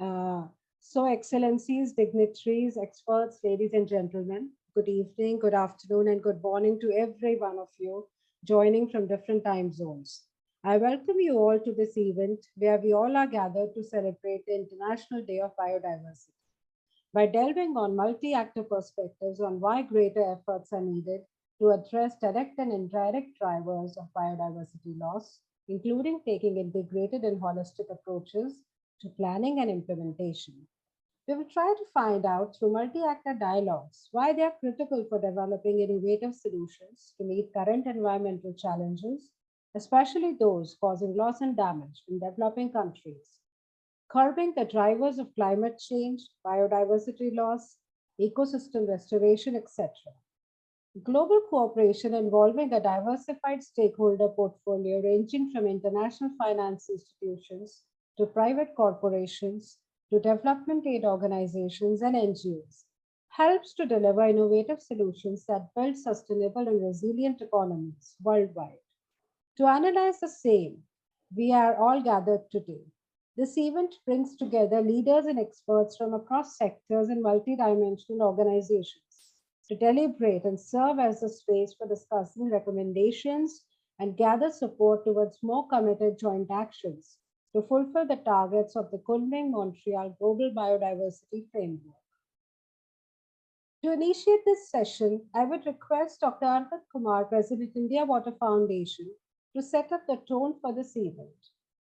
Uh, so, Excellencies, dignitaries, experts, ladies and gentlemen, good evening, good afternoon, and good morning to every one of you joining from different time zones. I welcome you all to this event where we all are gathered to celebrate the International Day of Biodiversity. By delving on multi actor perspectives on why greater efforts are needed to address direct and indirect drivers of biodiversity loss, including taking integrated and holistic approaches to planning and implementation. We will try to find out through multi actor dialogues why they are critical for developing innovative solutions to meet current environmental challenges, especially those causing loss and damage in developing countries, curbing the drivers of climate change, biodiversity loss, ecosystem restoration, etc. Global cooperation involving a diversified stakeholder portfolio ranging from international finance institutions to private corporations to development aid organizations and NGOs helps to deliver innovative solutions that build sustainable and resilient economies worldwide. To analyze the same, we are all gathered today. This event brings together leaders and experts from across sectors and multidimensional organizations to deliberate and serve as a space for discussing recommendations and gather support towards more committed joint actions to fulfill the targets of the Kunming Montreal Global Biodiversity Framework. To initiate this session, I would request Dr. Arpit Kumar, President India Water Foundation, to set up the tone for this event.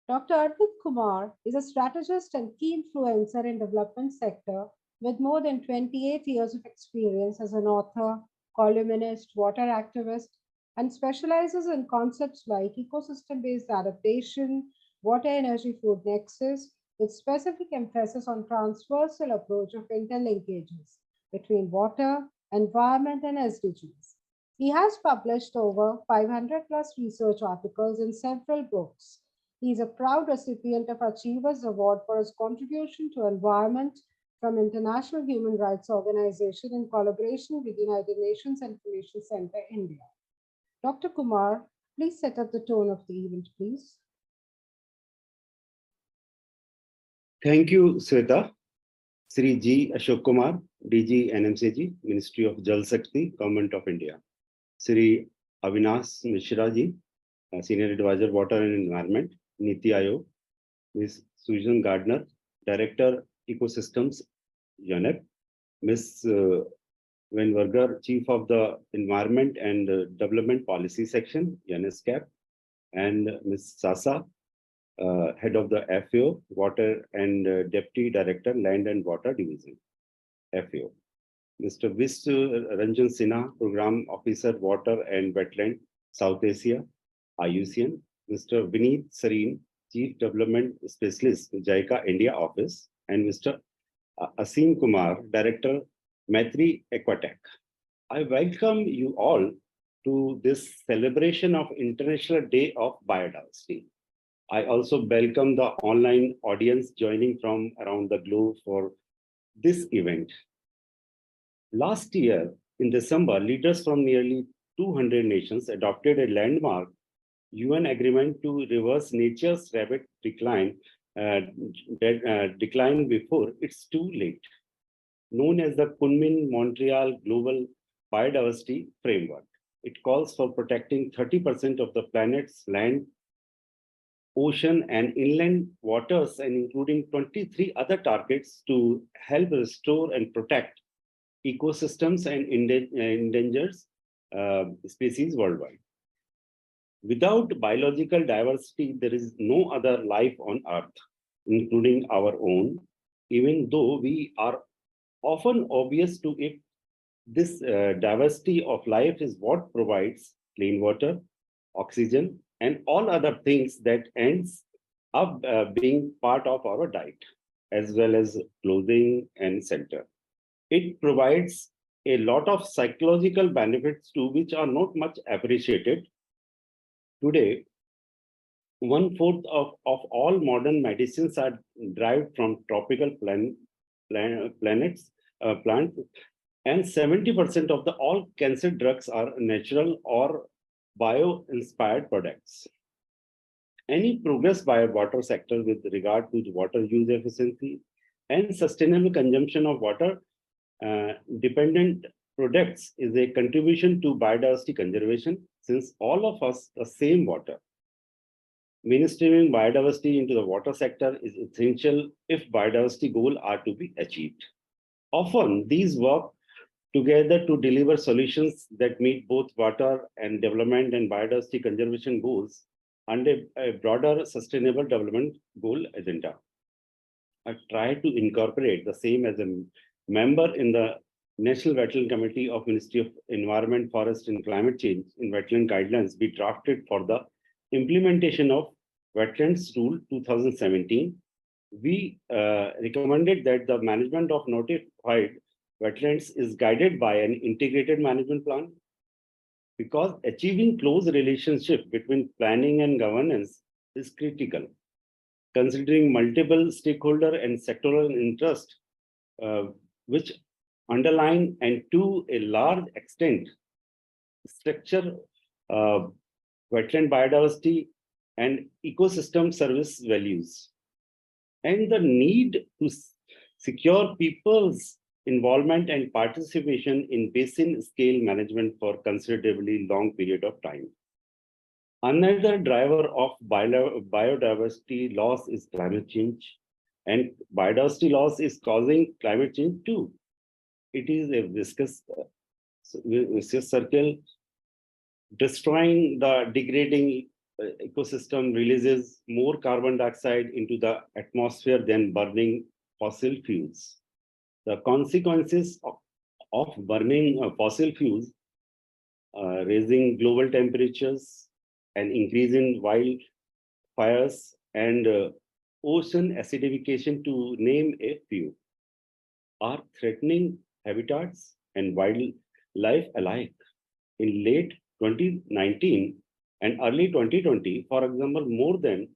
Dr. Arpit Kumar is a strategist and key influencer in development sector with more than 28 years of experience as an author, columnist, water activist, and specializes in concepts like ecosystem-based adaptation, water energy food nexus, with specific emphasis on transversal approach of interlinkages between water, environment, and SDGs. He has published over 500 plus research articles in several books. He is a proud recipient of Achievers Award for his contribution to environment from International Human Rights Organization in collaboration with United Nations Information Center, India. Dr. Kumar, please set up the tone of the event, please. Thank you, Sweta. Sri G. Ashok Kumar, DG NMCG, Ministry of Jal Shakti, Government of India. Sri Avinash Mishra Ji, Senior Advisor, Water and Environment, Niti Aayog. Ms. Susan Gardner, Director, Ecosystems, UNEP. Ms. Wenberger, Chief of the Environment and Development Policy Section, UNESCAP. And Ms. Sasa, Head of the FAO, Water and Deputy Director, Land and Water Division, FAO. Mr. Vish Ranjan Sinha, Program Officer, Water and Wetland, South Asia, IUCN. Mr. Vineet Sareen, Chief Development Specialist, JICA India Office. And Mr. Asim Kumar, Director, Maitri Aquatech. I welcome you all to this celebration of International Day of Biodiversity. I also welcome the online audience joining from around the globe for this event. Last year, in December, leaders from nearly 200 nations adopted a landmark UN agreement to reverse nature's rapid decline, decline before it's too late, known as the Kunming-Montreal Global Biodiversity Framework. It calls for protecting 30% of the planet's land, ocean, and inland waters, and including 23 other targets to help restore and protect ecosystems and endangered species worldwide. Without biological diversity, there is no other life on Earth, including our own, even though we are often obvious to it. This diversity of life is what provides clean water, oxygen, and all other things that ends up being part of our diet, as well as clothing and shelter. It provides a lot of psychological benefits too, which are not much appreciated. Today, 1/4 of all modern medicines are derived from tropical plants, and 70% of all cancer drugs are natural or bio-inspired products. Any progress by water sector with regard to the water use efficiency and sustainable consumption of water dependent products is a contribution to biodiversity conservation, since all of us the same water. Mainstreaming biodiversity into the water sector is essential if biodiversity goals are to be achieved. Often, these work together to deliver solutions that meet both water and development and biodiversity conservation goals under a broader sustainable development goal agenda. I try to incorporate the same as a member in the National Wetland Committee of Ministry of Environment, Forest and Climate Change in wetland guidelines be drafted for the implementation of Wetlands Rule 2017. We recommended that the management of notified wetlands is guided by an integrated management plan, because achieving close relationship between planning and governance is critical, considering multiple stakeholder and sectoral interest, uh, which underline and to a large extent structure uh, wetland biodiversity and ecosystem service values, and the need to secure people's involvement and participation in basin scale management for considerably long period of time. Another driver of biodiversity loss is climate change, and biodiversity loss is causing climate change too. It is a vicious circle. Destroying the degrading ecosystem releases more carbon dioxide into the atmosphere than burning fossil fuels. The consequences of burning fossil fuels, raising global temperatures, and increase in wildfires, and ocean acidification, to name a few, are threatening habitats and wildlife alike. In late 2019 and early 2020, for example, more than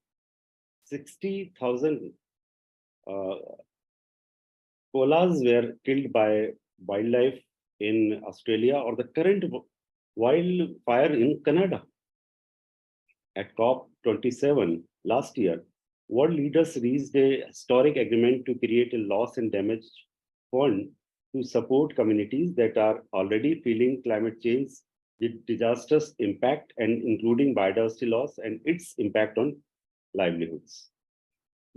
60,000 uh, koalas were killed by wildlife in Australia, or the current wildfire in Canada. At COP27 last year, world leaders reached a historic agreement to create a loss and damage fund to support communities that are already feeling climate change with disastrous impact, and including biodiversity loss and its impact on livelihoods.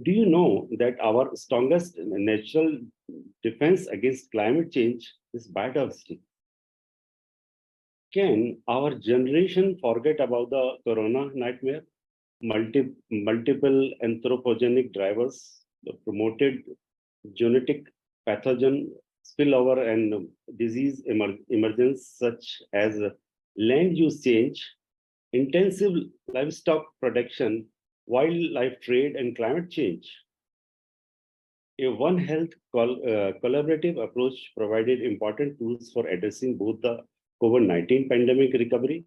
Do you know that our strongest natural defense against climate change is biodiversity? Can our generation forget about the corona nightmare? Multiple anthropogenic drivers, the promoted genetic pathogen spillover and disease emergence, such as land use change, intensive livestock production, wildlife trade, and climate change. A One Health collaborative approach provided important tools for addressing both the COVID-19 pandemic recovery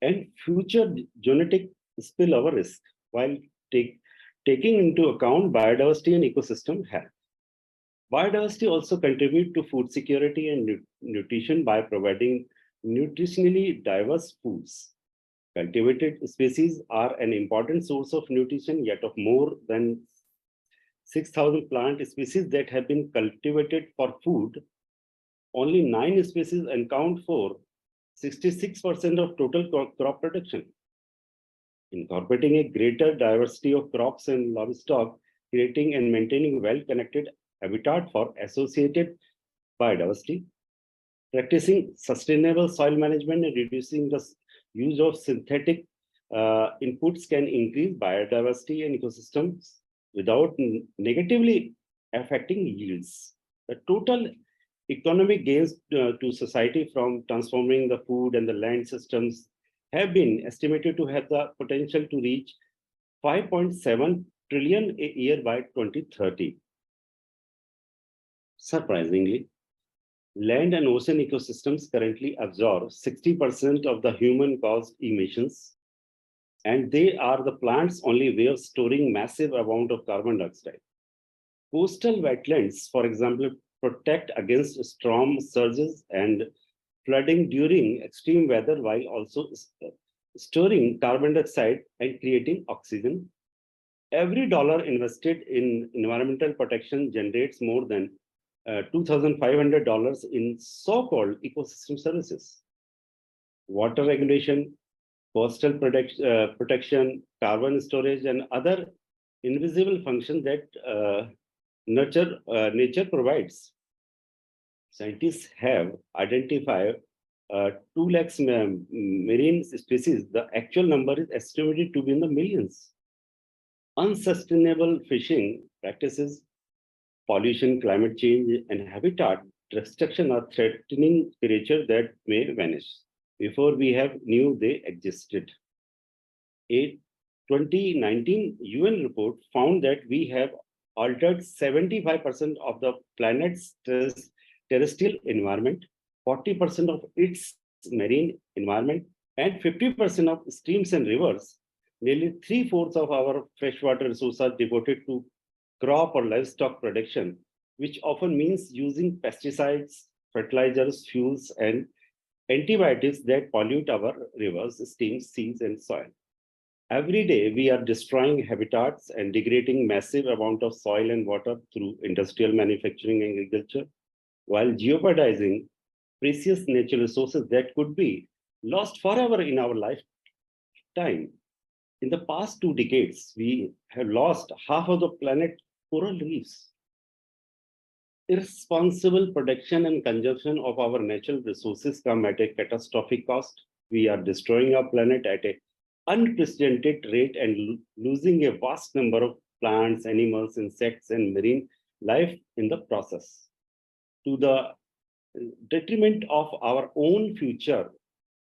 and future genetic spillover risk, while taking into account biodiversity and ecosystem health. Biodiversity also contributes to food security and nutrition by providing nutritionally diverse foods. Cultivated species are an important source of nutrition, yet of more than 6,000 plant species that have been cultivated for food, only 9 species account for 66% of total crop production. Incorporating a greater diversity of crops and livestock, creating and maintaining well-connected habitat for associated biodiversity, practicing sustainable soil management and reducing the use of synthetic inputs can increase biodiversity and ecosystems without negatively affecting yields. The total economic gains to society from transforming the food and the land systems have been estimated to have the potential to reach 5.7 trillion a year by 2030. Surprisingly, land and ocean ecosystems currently absorb 60% of the human-caused emissions, and they are the plant's only way of storing massive amount of carbon dioxide. Coastal wetlands, for example, protect against storm surges and flooding during extreme weather, while also storing carbon dioxide and creating oxygen. Every dollar invested in environmental protection generates more than $2,500 in so-called ecosystem services. Water regulation, coastal protection, carbon storage, and other invisible functions that nature provides. Scientists have identified 2 lakhs marine species. The actual number is estimated to be in the millions. Unsustainable fishing practices, pollution, climate change, and habitat destruction are threatening creatures that may vanish before we have knew they existed. A 2019 UN report found that we have altered 75% of the planet's terrestrial environment, 40% of its marine environment, and 50% of streams and rivers. Nearly 3/4 of our freshwater resources are devoted to crop or livestock production, which often means using pesticides, fertilizers, fuels, and antibiotics that pollute our rivers, streams, seas, and soil. Every day, we are destroying habitats and degrading massive amount of soil and water through industrial manufacturing and agriculture, while jeopardizing precious natural resources that could be lost forever in our lifetime. In the past 2 decades, we have lost half of the planet's coral reefs. Irresponsible production and consumption of our natural resources come at a catastrophic cost. We are destroying our planet at an unprecedented rate and losing a vast number of plants, animals, insects, and marine life in the process, to the detriment of our own future.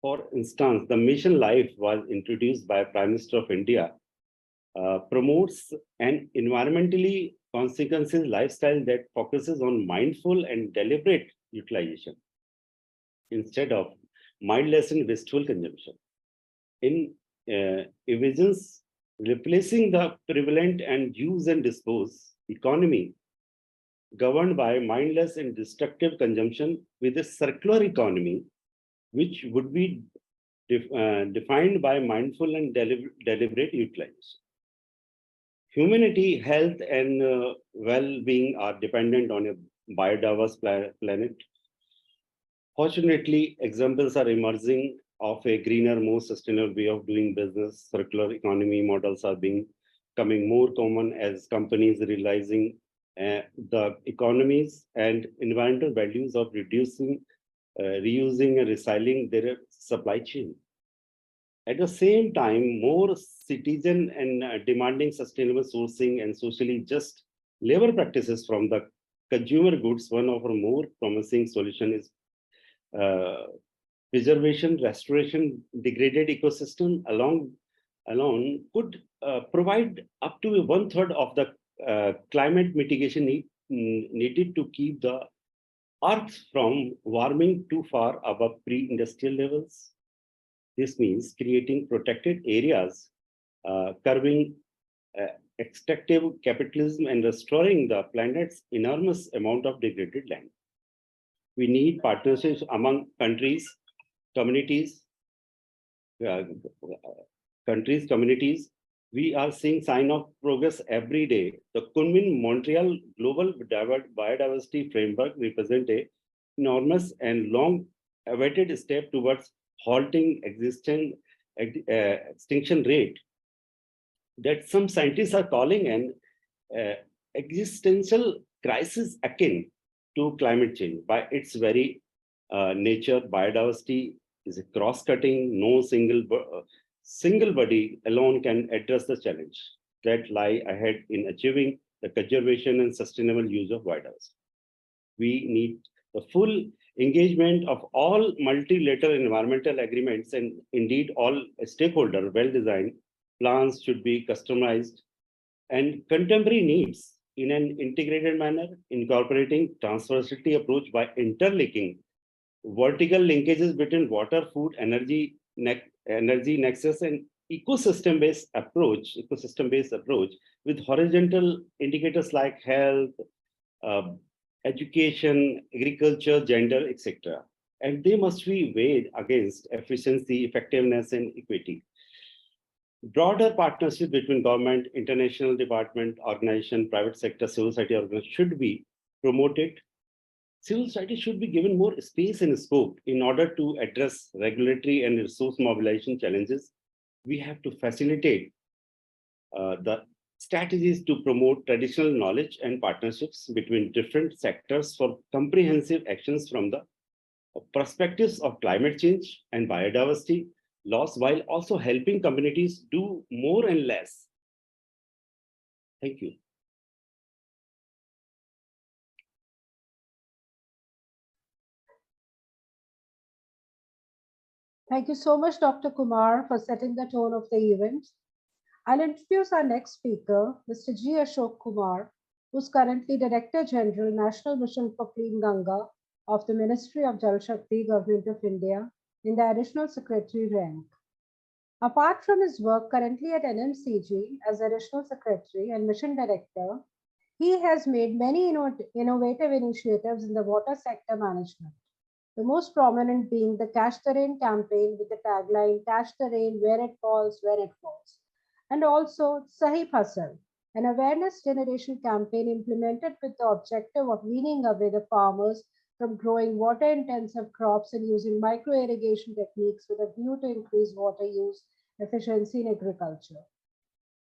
For instance, the mission life was introduced by Prime Minister of India, promotes an environmentally consequences lifestyle that focuses on mindful and deliberate utilization instead of mindless and wasteful consumption. In evisions, replacing the prevalent and use and dispose economy governed by mindless and destructive consumption with a circular economy, which would be defined by mindful and deliberate utilization. Humanity, health, and well-being are dependent on a biodiverse planet. Fortunately, examples are emerging of a greener, more sustainable way of doing business. Circular economy models are becoming more common as companies realizing the economies and environmental values of reducing, reusing, and recycling their supply chain. At the same time, more citizen and demanding sustainable sourcing and socially just labor practices from the consumer goods. One of our more promising solutions is preservation, restoration, degraded ecosystem alone could provide up to 1/3 of the climate mitigation needed to keep the Earth from warming too far above pre-industrial levels. This means creating protected areas, curbing extractive capitalism, and restoring the planet's enormous amount of degraded land. We need partnerships among countries, communities. We are seeing sign of progress every day. The Kunming-Montreal Global Biodiversity Framework represents an enormous and long-awaited step towards halting extinction rate that some scientists are calling an existential crisis akin to climate change. By its very nature, biodiversity is a cross-cutting. No single body alone can address the challenge that lie ahead in achieving the conservation and sustainable use of biodiversity. We need the full engagement of all multilateral environmental agreements, and indeed all stakeholder well-designed plans should be customized and contemporary needs in an integrated manner, incorporating transversality approach by interlinking vertical linkages between water, food, energy nexus, and ecosystem-based approach with horizontal indicators like health, education, agriculture, gender, etc. and they must be weighed against efficiency, effectiveness, and equity. Broader partnership between government, international department, organization, private sector, civil society organization should be promoted. Civil society should be given more space and scope in order to address regulatory and resource mobilization challenges. We have to facilitate the strategies to promote traditional knowledge and partnerships between different sectors for comprehensive actions from the perspectives of climate change and biodiversity loss, while also helping communities do more and less. Thank you. Thank you so much, Dr. Kumar, for setting the tone of the event. I'll introduce our next speaker, Mr. G. Ashok Kumar, who's currently Director General, National Mission for Clean Ganga of the Ministry of Jal Shakti, Government of India, in the Additional Secretary rank. Apart from his work currently at NMCG as Additional Secretary and Mission Director, he has made many innovative initiatives in the water sector management. The most prominent being the Catch the Rain campaign with the tagline Catch the Rain where it falls, when it falls, and also Sahi Fasal, an awareness generation campaign implemented with the objective of weaning away the farmers from growing water intensive crops and using micro irrigation techniques with a view to increase water use efficiency in agriculture.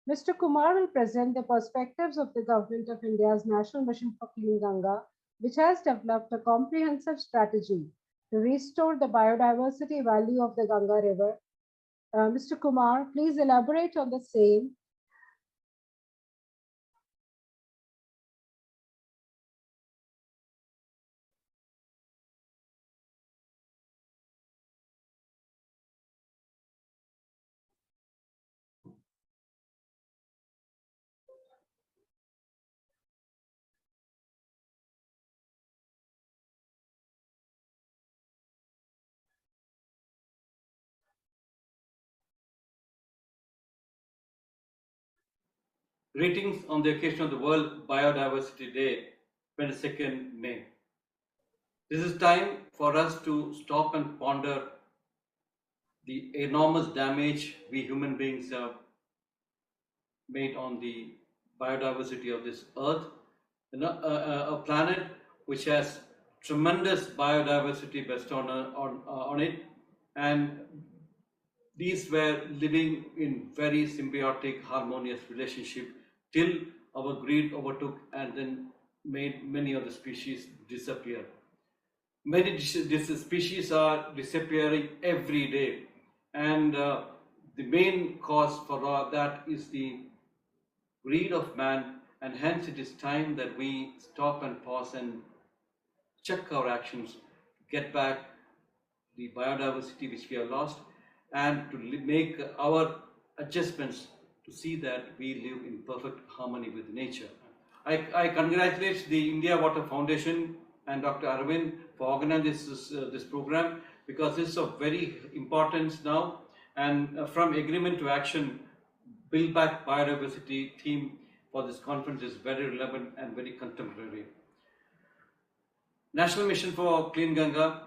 Mr. Kumar will present the perspectives of the Government of India's National Mission for Clean Ganga, which has developed a comprehensive strategy to restore the biodiversity value of the Ganga River. Mr. Kumar, please elaborate on the same. Greetings on the occasion of the World Biodiversity Day, 22nd May. This is time for us to stop and ponder the enormous damage we human beings have made on the biodiversity of this earth, a planet which has tremendous biodiversity based on it, and these were living in very symbiotic, harmonious relationship till our greed overtook and then made many of the species disappear. Many species are disappearing every day, and the main cause for that is the greed of man, and hence it is time that we stop and pause and check our actions, get back the biodiversity which we have lost, and to make our adjustments to see that we live in perfect harmony with nature. I congratulate the India Water Foundation and Dr. Arvind for organizing this program, because this is of very importance now, and from agreement to action, build back biodiversity theme for this conference is very relevant and very contemporary. National Mission for Clean Ganga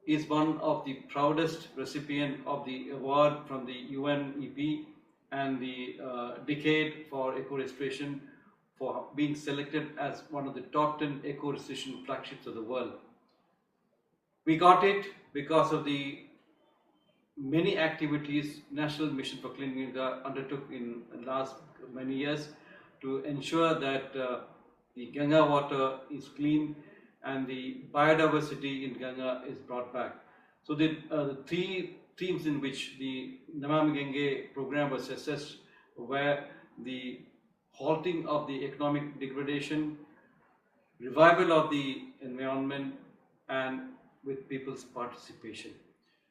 is one of the proudest recipient of the award from the UNEP and the Decade for Eco-Restoration for being selected as one of the top 10 eco-restoration flagships of the world. We got it because of the many activities National Mission for Clean Ganga undertook in the last many years to ensure that the Ganga water is clean and the biodiversity in Ganga is brought back. So the three themes in which the Namami Gange program was assessed were the halting of the economic degradation, revival of the environment, and with people's participation.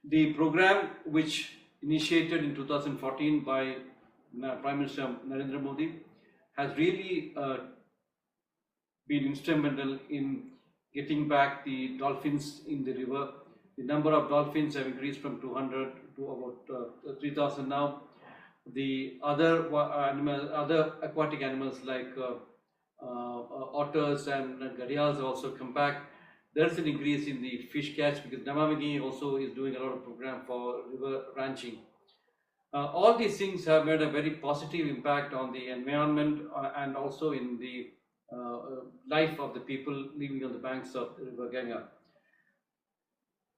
The program, which initiated in 2014 by Prime Minister Narendra Modi, has really been instrumental in getting back the dolphins in the river. The number of dolphins have increased from 200 to about 3,000 now. The other aquatic animals like otters and gharials have also come back, there's an increase in the fish catch because Namamagi also is doing a lot of program for river ranching. All these things have made a very positive impact on the environment and also in the life of the people living on the banks of the River Ganga.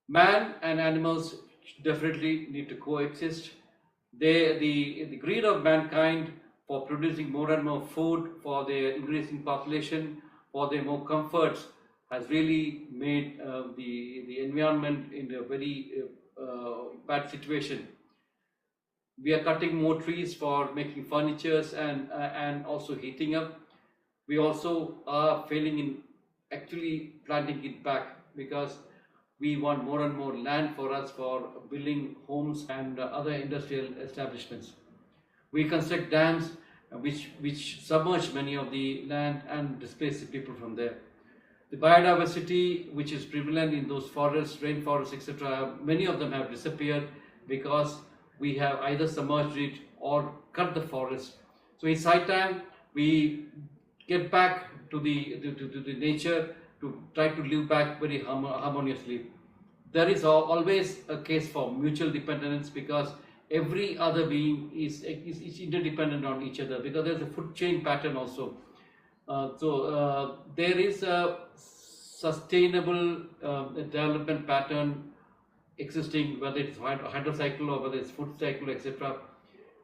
Man and animals definitely need to coexist. The greed of mankind for producing more and more food for their increasing population, for their more comforts, has really made the environment in a very bad situation. We are cutting more trees for making furnitures and also heating up. We also are failing in actually planting it back because we want more and more land for us for building homes and other industrial establishments. We construct dams which submerge many of the land and displace the people from there. The biodiversity which is prevalent in those forests, rainforests, etc., many of them have disappeared because we have either submerged it or cut the forest. So it's high time we get back to the nature to try to live back very harmoniously. There is always a case for mutual dependence because every other being is interdependent on each other because there's a food chain pattern also. There is a sustainable development pattern existing, whether it's hydrocycle or whether it's food cycle, etc.,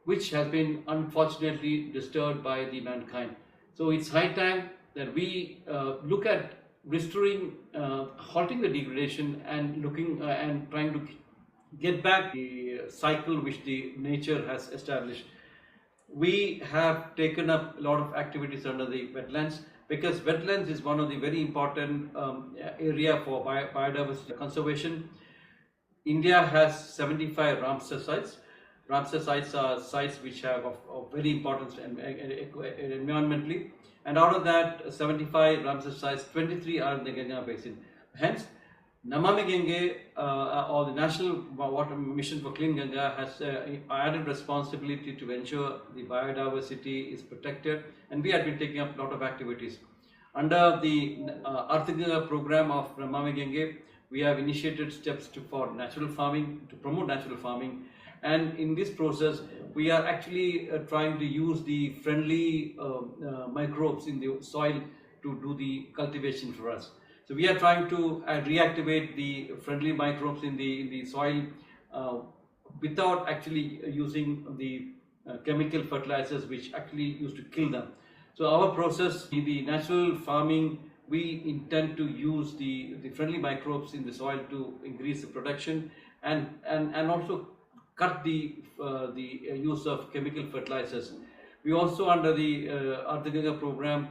which has been unfortunately disturbed by the mankind. So it's high time that we look at restoring, halting the degradation and looking and trying to get back the cycle which the nature has established. We have taken up a lot of activities under the wetlands because wetlands is one of the very important area for biodiversity conservation. India has 75 Ramsar sites. Ramsar sites are sites which have of very importance environmentally, and out of that 75 Ramsar sites, 23 are in the Ganga basin. Hence, Namami Gange or the National Water Mission for Clean Ganga has added responsibility to ensure the biodiversity is protected, and we have been taking up a lot of activities. Under the Arthaganga program of Namami Gange, we have initiated steps for natural farming, to promote natural farming, and in this process, we are actually trying to use the friendly microbes in the soil to do the cultivation for us. So we are trying to reactivate the friendly microbes in the soil without actually using the chemical fertilizers which actually used to kill them. So our process in the natural farming, we intend to use the friendly microbes in the soil to increase the production and also cut the use of chemical fertilizers. We also under the Arthaganga program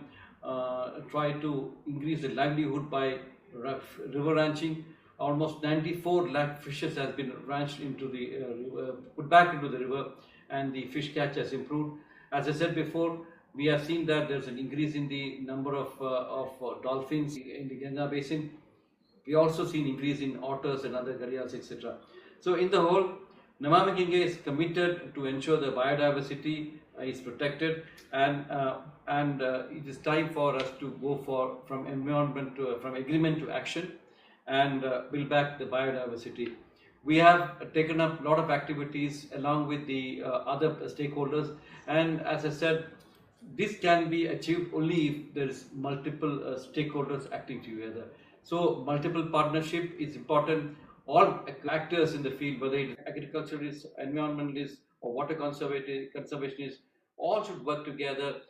try to increase the livelihood by river ranching. Almost 94 lakh fishes has been ranched into the put back into the river, and the fish catch has improved. As I said before, we have seen that there's an increase in the number of dolphins in the Ganga basin. We also seen increase in otters and other gharials, etc. So in the whole, Namami Gange is committed to ensure the biodiversity is protected, and it is time for us to go from environment from agreement to action and build back the biodiversity. We have taken up a lot of activities along with the other stakeholders, and as I said, this can be achieved only if there is multiple stakeholders acting together. So multiple partnership is important. All actors in the field, whether it is agriculturalists, environmentalists, or water conservationists, all should work together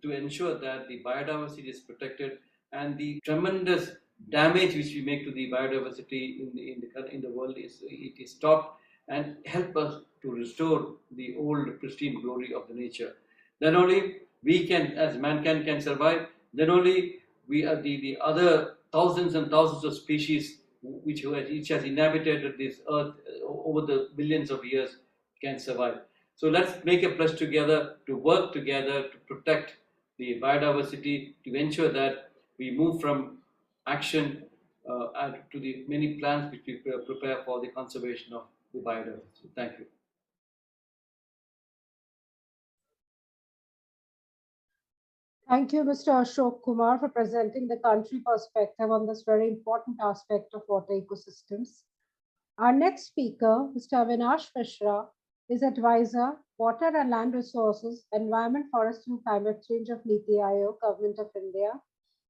to ensure that the biodiversity is protected and the tremendous damage which we make to the biodiversity in the world is stopped, and help us to restore the old pristine glory of the nature. Then only we can, as mankind can survive. Then only we are the other thousands and thousands of species which each has inhabited this earth over the billions of years can survive. So let's make a pledge together to work together to protect the biodiversity, to ensure that we move from action to the many plans which we prepare for the conservation of the biodiversity. Thank you. Thank you, Mr. Ashok Kumar, for presenting the country perspective on this very important aspect of water ecosystems. Our next speaker, Mr. Avinash Mishra, is Advisor, Water and Land Resources, Environment, Forest and Climate Change of Niti Aayog, Government of India.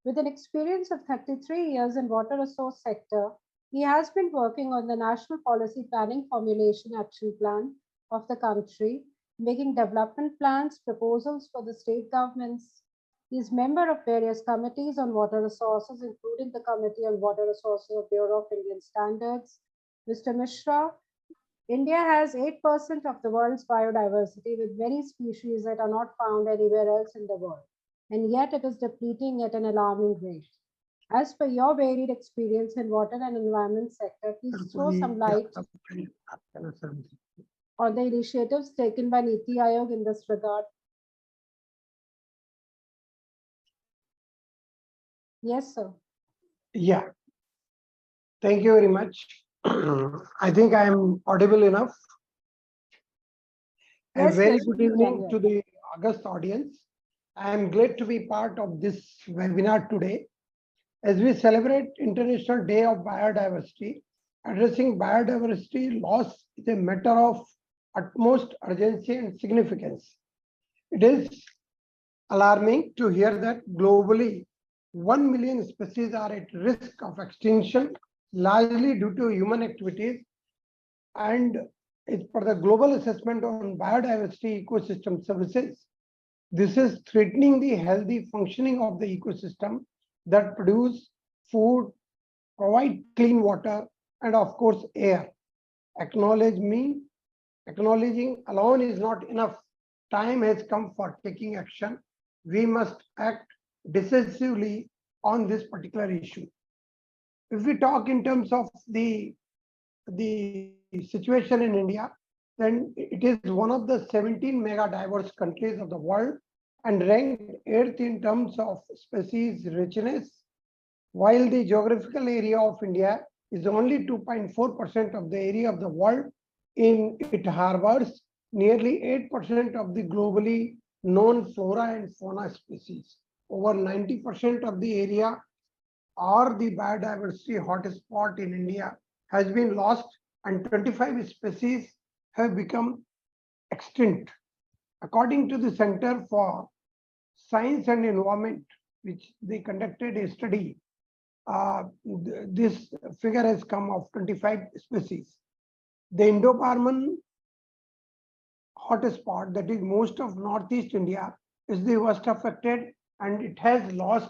With an experience of 33 years in water resource sector, he has been working on the National Policy Planning Formulation Action Plan of the country, making development plans, proposals for the state governments. He is member of various committees on water resources, including the Committee on Water Resources of Bureau of Indian Standards. Mr. Mishra, India has 8% of the world's biodiversity, with many species that are not found anywhere else in the world, and yet it is depleting at an alarming rate. As per your varied experience in water and environment sector, please throw some light on the initiatives taken by Niti Aayog in this regard. Yes, sir. Yeah, thank you very much. I think I am audible enough. A Yes, very yes, good we can evening hear. to the August audience. I am glad to be part of this webinar today. As we celebrate International Day of Biodiversity, addressing biodiversity loss is a matter of utmost urgency and significance. It is alarming to hear that globally 1 million species are at risk of extinction, largely due to human activities. And as per the global assessment on biodiversity ecosystem services, this is threatening the healthy functioning of the ecosystem that produce food, provide clean water, and of course air. Acknowledging alone is not enough. Time has come for taking action. We must act decisively on this particular issue. If we talk in terms of the situation in India, then it is one of the 17 mega diverse countries of the world and ranked 8th in terms of species richness, while the geographical area of India is only 2.4% of the area of the world. It harbors nearly 8% of the globally known flora and fauna species. Over 90% of the area or the biodiversity hotspot in India has been lost, and 25 species have become extinct. According to the Center for Science and Environment, which they conducted a study, this figure has come of 25 species. The Indo-Burman hotspot, that is most of Northeast India, is the worst affected, and it has lost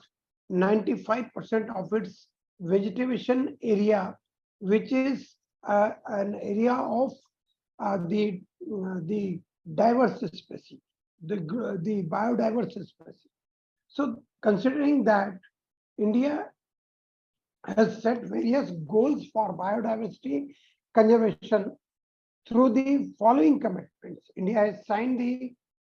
95% of its vegetation area, which is an area of the diverse species, the biodiverse species. So considering that India has set various goals for biodiversity conservation through the following commitments. India has signed the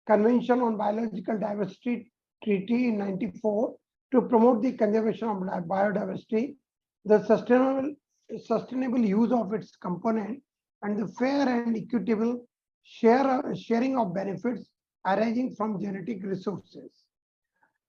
Convention on Biological Diversity Treaty in 94 to promote the conservation of biodiversity, the sustainable use of its component, and the fair and equitable sharing of benefits arising from genetic resources.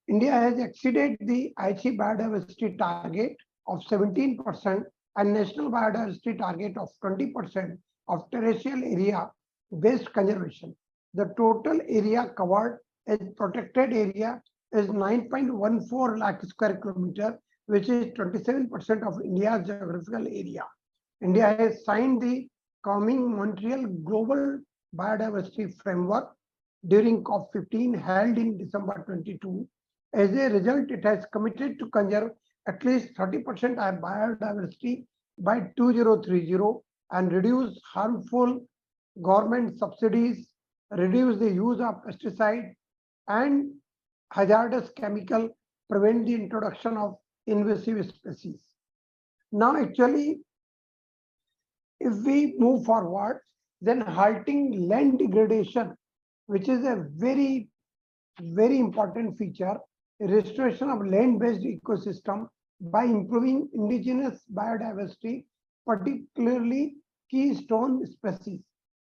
India has exceeded the Aichi biodiversity target of 17% and national biodiversity target of 20% of terrestrial area based conservation. The total area covered as protected area is 9.14 lakh square kilometer, which is 27% of India's geographical area. India has signed the coming Montreal Global Biodiversity Framework during COP15 held in December 22. As a result, it has committed to conserve at least 30% of biodiversity by 2030 and reduce harmful government subsidies, reduce the use of pesticide and hazardous chemical, prevent the introduction of invasive species. Now, actually, if we move forward, then halting land degradation, which is a very, very important feature, restoration of land-based ecosystem by improving indigenous biodiversity, particularly keystone species.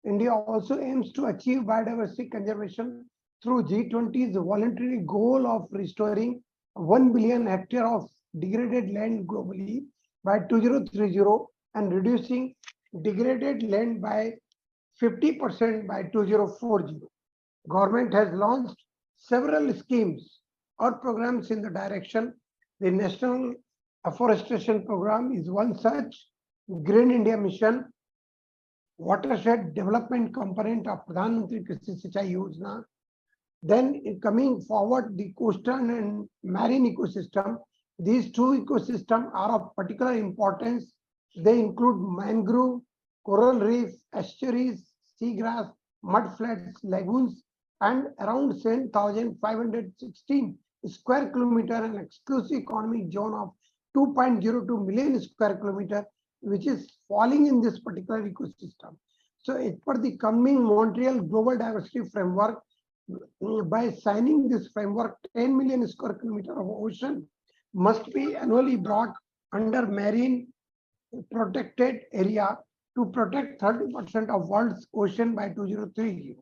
India also aims to achieve biodiversity conservation through G20's voluntary goal of restoring 1 billion hectare of degraded land globally by 2030 and reducing degraded land by 50% by 2040. Government has launched several schemes or programs in the direction. The National Afforestation Program is one such. Green India Mission, watershed development component of Pradhan Mantri Krishi Sinchai Yojana. Then coming forward, the coastal and marine ecosystem. These two ecosystems are of particular importance. They include mangrove, coral reef, estuaries, seagrass, mudflats, lagoons, and around 7,516 square kilometer an exclusive economic zone of 2.02 million square kilometer, which is falling in this particular ecosystem. So as per the coming Montreal Global Diversity Framework, by signing this framework, 10 million square kilometer of ocean must be annually brought under marine protected area to protect 30% of world's ocean by 2030.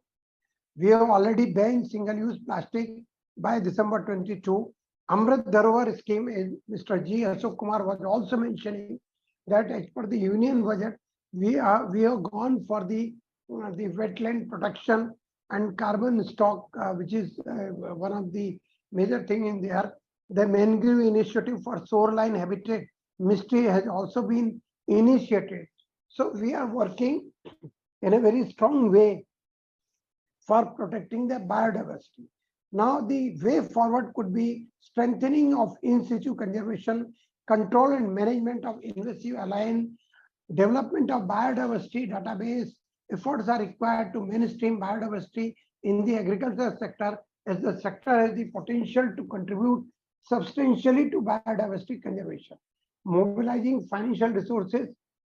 We have already banned single-use plastic by December 22. Amrit Dharohar scheme, as Mr. G. Ashok Kumar was also mentioning, that as per the union budget, we have gone for the wetland protection and carbon stock, which is one of the major thing in there. The mangrove initiative for shoreline habitat mystery has also been initiated. So we are working in a very strong way for protecting the biodiversity. Now the way forward could be strengthening of in situ conservation, control and management of invasive alien, development of biodiversity database. Efforts are required to mainstream biodiversity in the agriculture sector, as the sector has the potential to contribute substantially to biodiversity conservation. Mobilizing financial resources,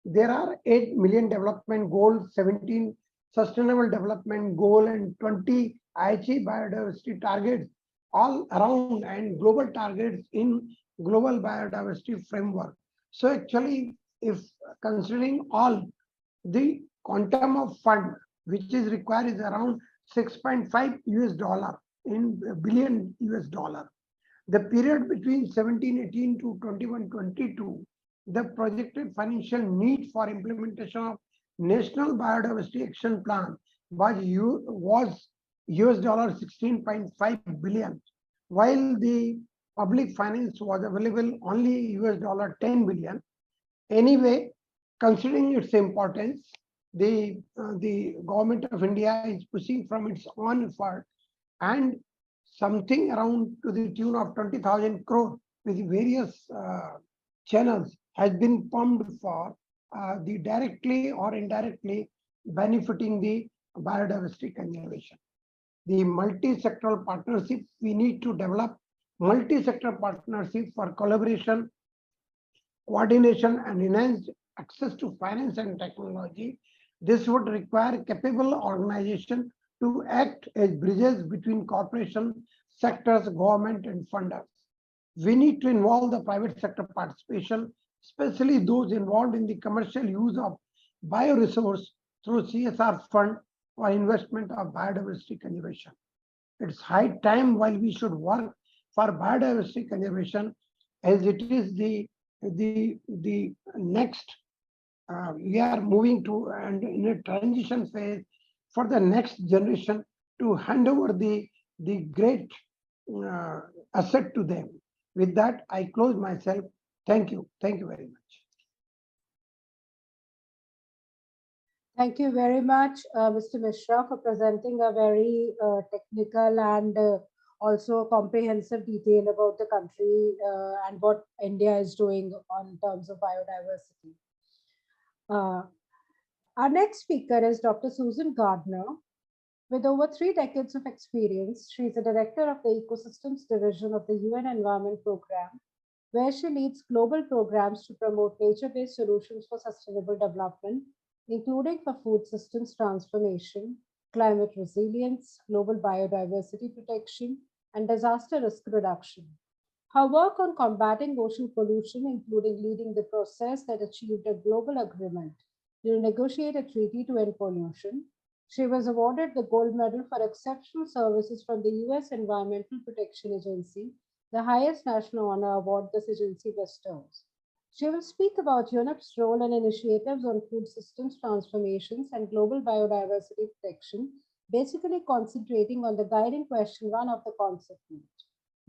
there are 8 million development goals, 17 sustainable development goal, and 20 Aichi biodiversity targets all around, and global targets in global biodiversity framework. So actually, if considering all, the quantum of fund which is required is around 6.5 US dollar in billion US dollar. The period between 1718 to 2122, the projected financial need for implementation of National Biodiversity Action Plan was US dollar 16.5 billion, while the public finance was available only US dollar 10 billion. Anyway, considering its importance, the government of India is pushing from its own effort, and something around to the tune of 20,000 crore with various channels has been pumped for the directly or indirectly benefiting the biodiversity conservation. The multi-sectoral partnership, we need to develop multi-sector partnership for collaboration, coordination, and enhanced access to finance and technology. This would require capable organization to act as bridges between corporation, sectors, government, and funders. We need to involve the private sector participation, especially those involved in the commercial use of bioresource through CSR fund for investment of biodiversity conservation. It's high time while we should work for biodiversity conservation, as it is the next. We are moving to and in a transition phase for the next generation to hand over the great asset to them. With that, I close myself. Thank you. Thank you very much. Thank you very much, Mr. Mishra, for presenting a very technical and also comprehensive detail about the country and what India is doing on terms of biodiversity. Our next speaker is Dr. Susan Gardner. With over 3 decades of experience, she is the director of the Ecosystems Division of the UN Environment Program, where she leads global programs to promote nature-based solutions for sustainable development, including for food systems transformation, climate resilience, global biodiversity protection, and disaster risk reduction. Her work on combating ocean pollution, including leading the process that achieved a global agreement to negotiate a treaty to end pollution, She was awarded the Gold Medal for Exceptional Services from the U.S. Environmental Protection Agency, the highest national honor award this agency bestows. She will speak about UNEP's role and initiatives on food systems transformations and global biodiversity protection, basically concentrating on the guiding question one of the concept note.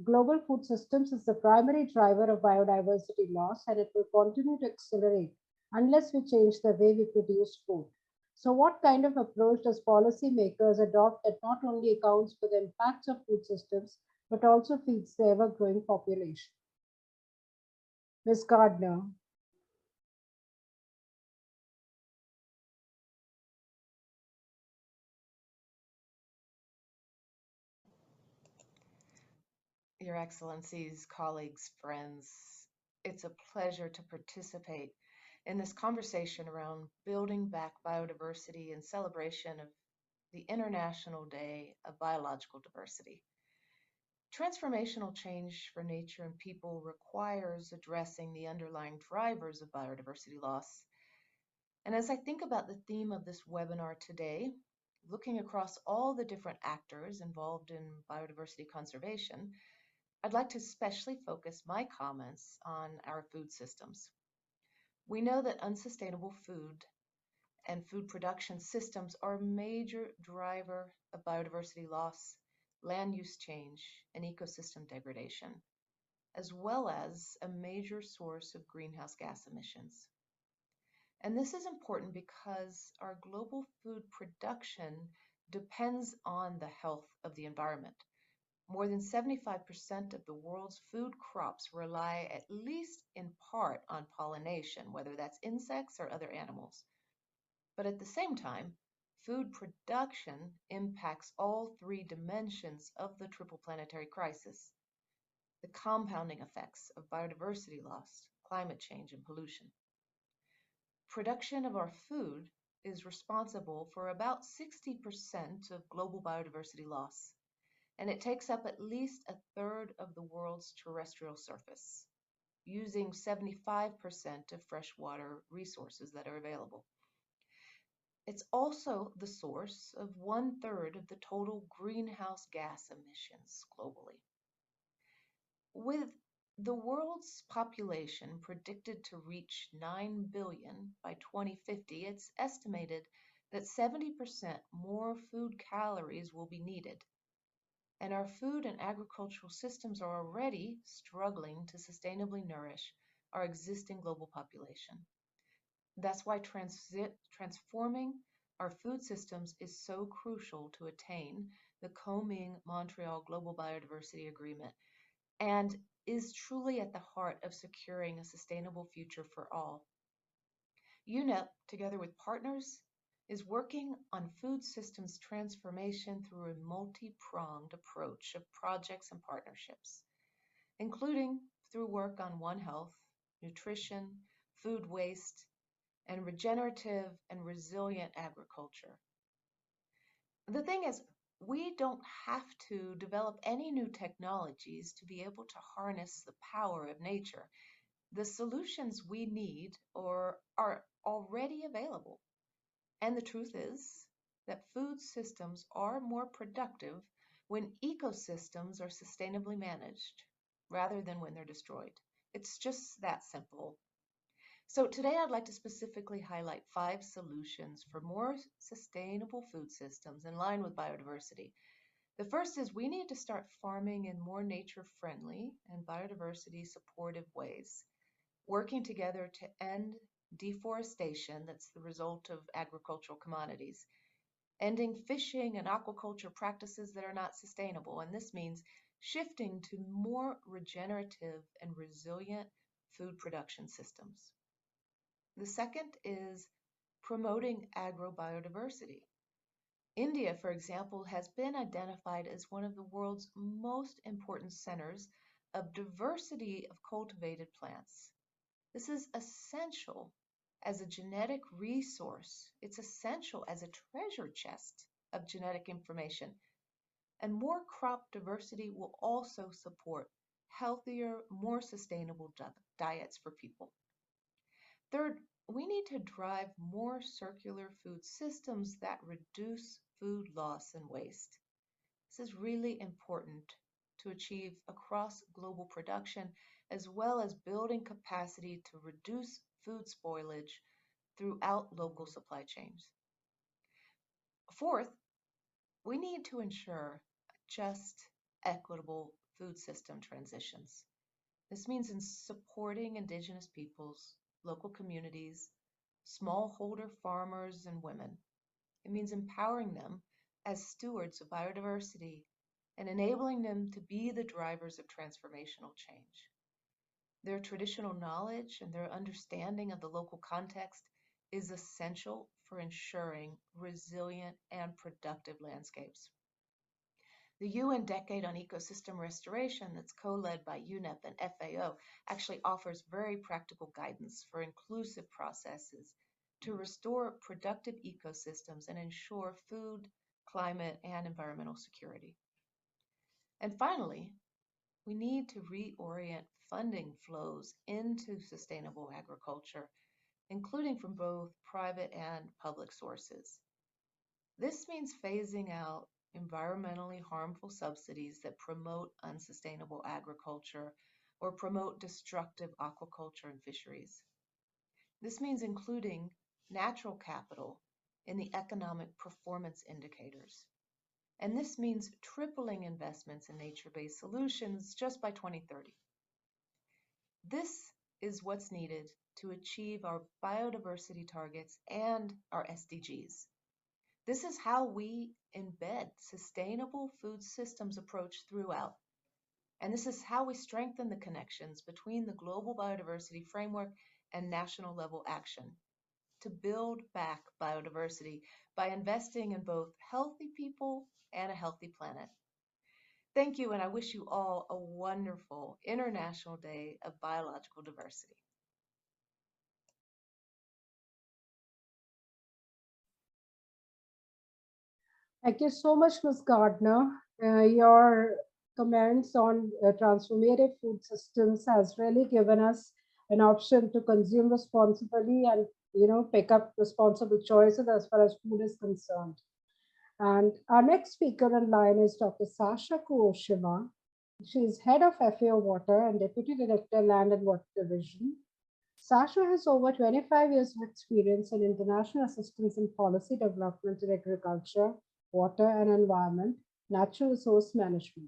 Global food systems is the primary driver of biodiversity loss, and it will continue to accelerate unless we change the way we produce food. So, what kind of approach does policymakers adopt that not only accounts for the impacts of food systems but also feeds the ever growing population? Ms. Gardner. Your Excellencies, colleagues, friends, it's a pleasure to participate in this conversation around building back biodiversity in celebration of the International Day of Biological Diversity. Transformational change for nature and people requires addressing the underlying drivers of biodiversity loss. And as I think about the theme of this webinar today, looking across all the different actors involved in biodiversity conservation, I'd like to especially focus my comments on our food systems. We know that unsustainable food and food production systems are a major driver of biodiversity loss, land use change, and ecosystem degradation, as well as a major source of greenhouse gas emissions. And this is important because our global food production depends on the health of the environment. More than 75% of the world's food crops rely, at least in part, on pollination, whether that's insects or other animals. But at the same time, food production impacts all three dimensions of the triple planetary crisis: the compounding effects of biodiversity loss, climate change, and pollution. Production of our food is responsible for about 60% of global biodiversity loss, and it takes up at least a third of the world's terrestrial surface, using 75% of freshwater resources that are available. It's also the source of one-third of the total greenhouse gas emissions globally. With the world's population predicted to reach 9 billion by 2050, it's estimated that 70% more food calories will be needed. And our food and agricultural systems are already struggling to sustainably nourish our existing global population. That's why transforming our food systems is so crucial to attain the Kunming-Montreal Global Biodiversity Agreement, and is truly at the heart of securing a sustainable future for all. UNEP, together with partners, is working on food systems transformation through a multi-pronged approach of projects and partnerships, including through work on One Health, nutrition, food waste, and regenerative and resilient agriculture. The thing is, we don't have to develop any new technologies to be able to harness the power of nature. The solutions we need are already available. And the truth is that food systems are more productive when ecosystems are sustainably managed rather than when they're destroyed. It's just that simple. So today I'd like to specifically highlight 5 solutions for more sustainable food systems in line with biodiversity. The first is we need to start farming in more nature-friendly and biodiversity-supportive ways, working together to end deforestation that's the result of agricultural commodities, ending fishing and aquaculture practices that are not sustainable, and this means shifting to more regenerative and resilient food production systems. The second is promoting agrobiodiversity. India, for example, has been identified as one of the world's most important centers of diversity of cultivated plants. This is essential as a genetic resource. It's essential as a treasure chest of genetic information. And more crop diversity will also support healthier, more sustainable diets for people. Third, we need to drive more circular food systems that reduce food loss and waste. This is really important to achieve across global production, as well as building capacity to reduce food spoilage throughout local supply chains. Fourth, we need to ensure just, equitable food system transitions. This means in supporting Indigenous peoples, local communities, smallholder farmers, and women. It means empowering them as stewards of biodiversity and enabling them to be the drivers of transformational change. Their traditional knowledge and their understanding of the local context is essential for ensuring resilient and productive landscapes. The UN Decade on Ecosystem Restoration, that's co-led by UNEP and FAO, actually offers very practical guidance for inclusive processes to restore productive ecosystems and ensure food, climate, and environmental security. And finally, we need to reorient funding flows into sustainable agriculture, including from both private and public sources. This means phasing out environmentally harmful subsidies that promote unsustainable agriculture or promote destructive aquaculture and fisheries. This means including natural capital in the economic performance indicators. And this means tripling investments in nature-based solutions just by 2030. This is what's needed to achieve our biodiversity targets and our SDGs. This is how we embed sustainable food systems approach throughout. And this is how we strengthen the connections between the global biodiversity framework and national level action to build back biodiversity by investing in both healthy people and a healthy planet. Thank you, and I wish you all a wonderful International Day of Biological Diversity. Thank you so much, Ms. Gardner. Your comments on transformative food systems has really given us an option to consume responsibly and pick up responsible choices as far as food is concerned. And our next speaker in line is Dr. Sasha Kuoshima. She is head of FAO Water and Deputy Director, Land and Water Division. Sasha has over 25 years of experience in international assistance in policy development in agriculture, water and environment, natural resource management.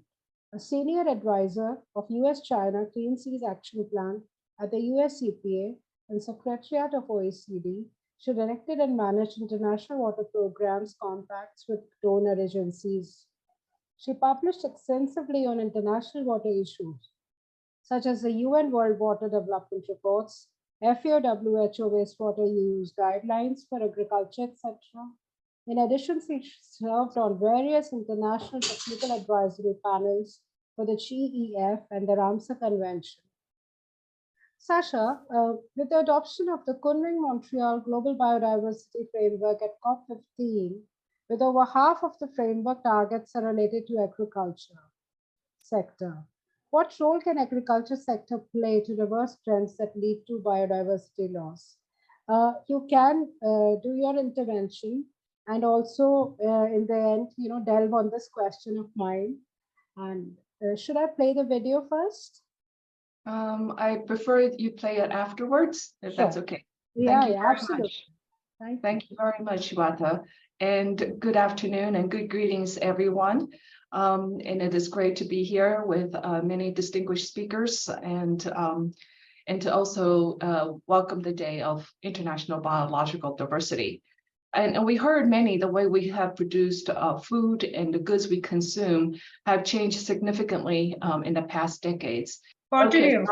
A senior advisor of US-China Clean Seas Action Plan at the US EPA and Secretariat of OECD, she directed and managed international water programs, compacts with donor agencies. She published extensively on international water issues, such as the UN World Water Development Reports, FAO WHO wastewater use guidelines for agriculture, etc. In addition, she served on various international technical advisory panels for the GEF and the Ramsar Convention. Sasha, with the adoption of the Kunming-Montreal Global Biodiversity Framework at COP15, with over half of the framework targets are related to agriculture sector, what role can agriculture sector play to reverse trends that lead to biodiversity loss? You can do your intervention and also in the end, delve on this question of mine. And should I play the video first? I prefer you play it afterwards, if that's okay. Thank you very much. Thank you very much, Shweta. And good afternoon and good greetings, everyone. And it is great to be here with many distinguished speakers and to also welcome the Day of International Biological Diversity. And we heard many, the way we have produced food and the goods we consume have changed significantly in the past decades. Continue. Okay,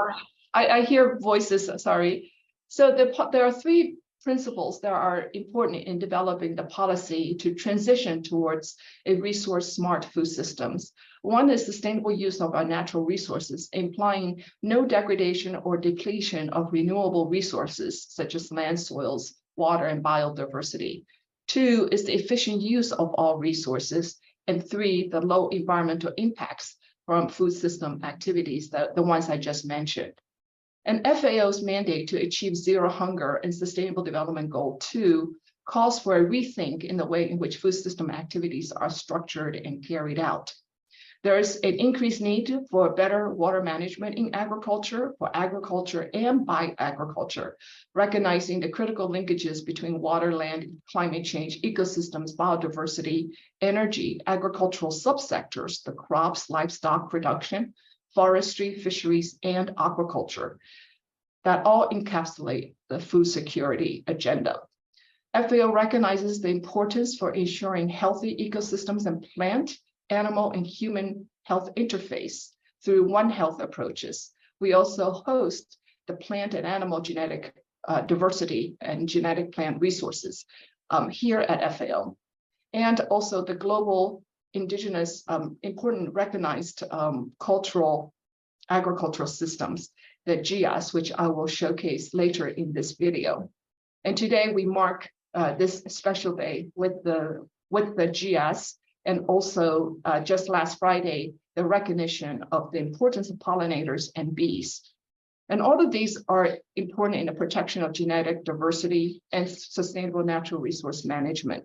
I hear voices, sorry. So there are three principles that are important in developing the policy to transition towards a resource-smart food systems. One is sustainable use of our natural resources, implying no degradation or depletion of renewable resources, such as land, soils, water, and biodiversity. Two is the efficient use of all resources. And three, the low environmental impacts from food system activities, the ones I just mentioned. And FAO's mandate to achieve zero hunger and Sustainable Development Goal 2 calls for a rethink in the way in which food system activities are structured and carried out. There is an increased need for better water management in agriculture, for agriculture and by agriculture, recognizing the critical linkages between water, land, climate change, ecosystems, biodiversity, energy, agricultural subsectors, the crops, livestock production, forestry, fisheries, and aquaculture that all encapsulate the food security agenda. FAO recognizes the importance for ensuring healthy ecosystems and plant, animal, and human health interface through One Health approaches. We also host the plant and animal genetic diversity and genetic plant resources here at FAO. And also the global indigenous important recognized cultural agricultural systems, the GIAS, which I will showcase later in this video. And today we mark this special day with the GIAS, and also just last Friday, the recognition of the importance of pollinators and bees. And all of these are important in the protection of genetic diversity and sustainable natural resource management.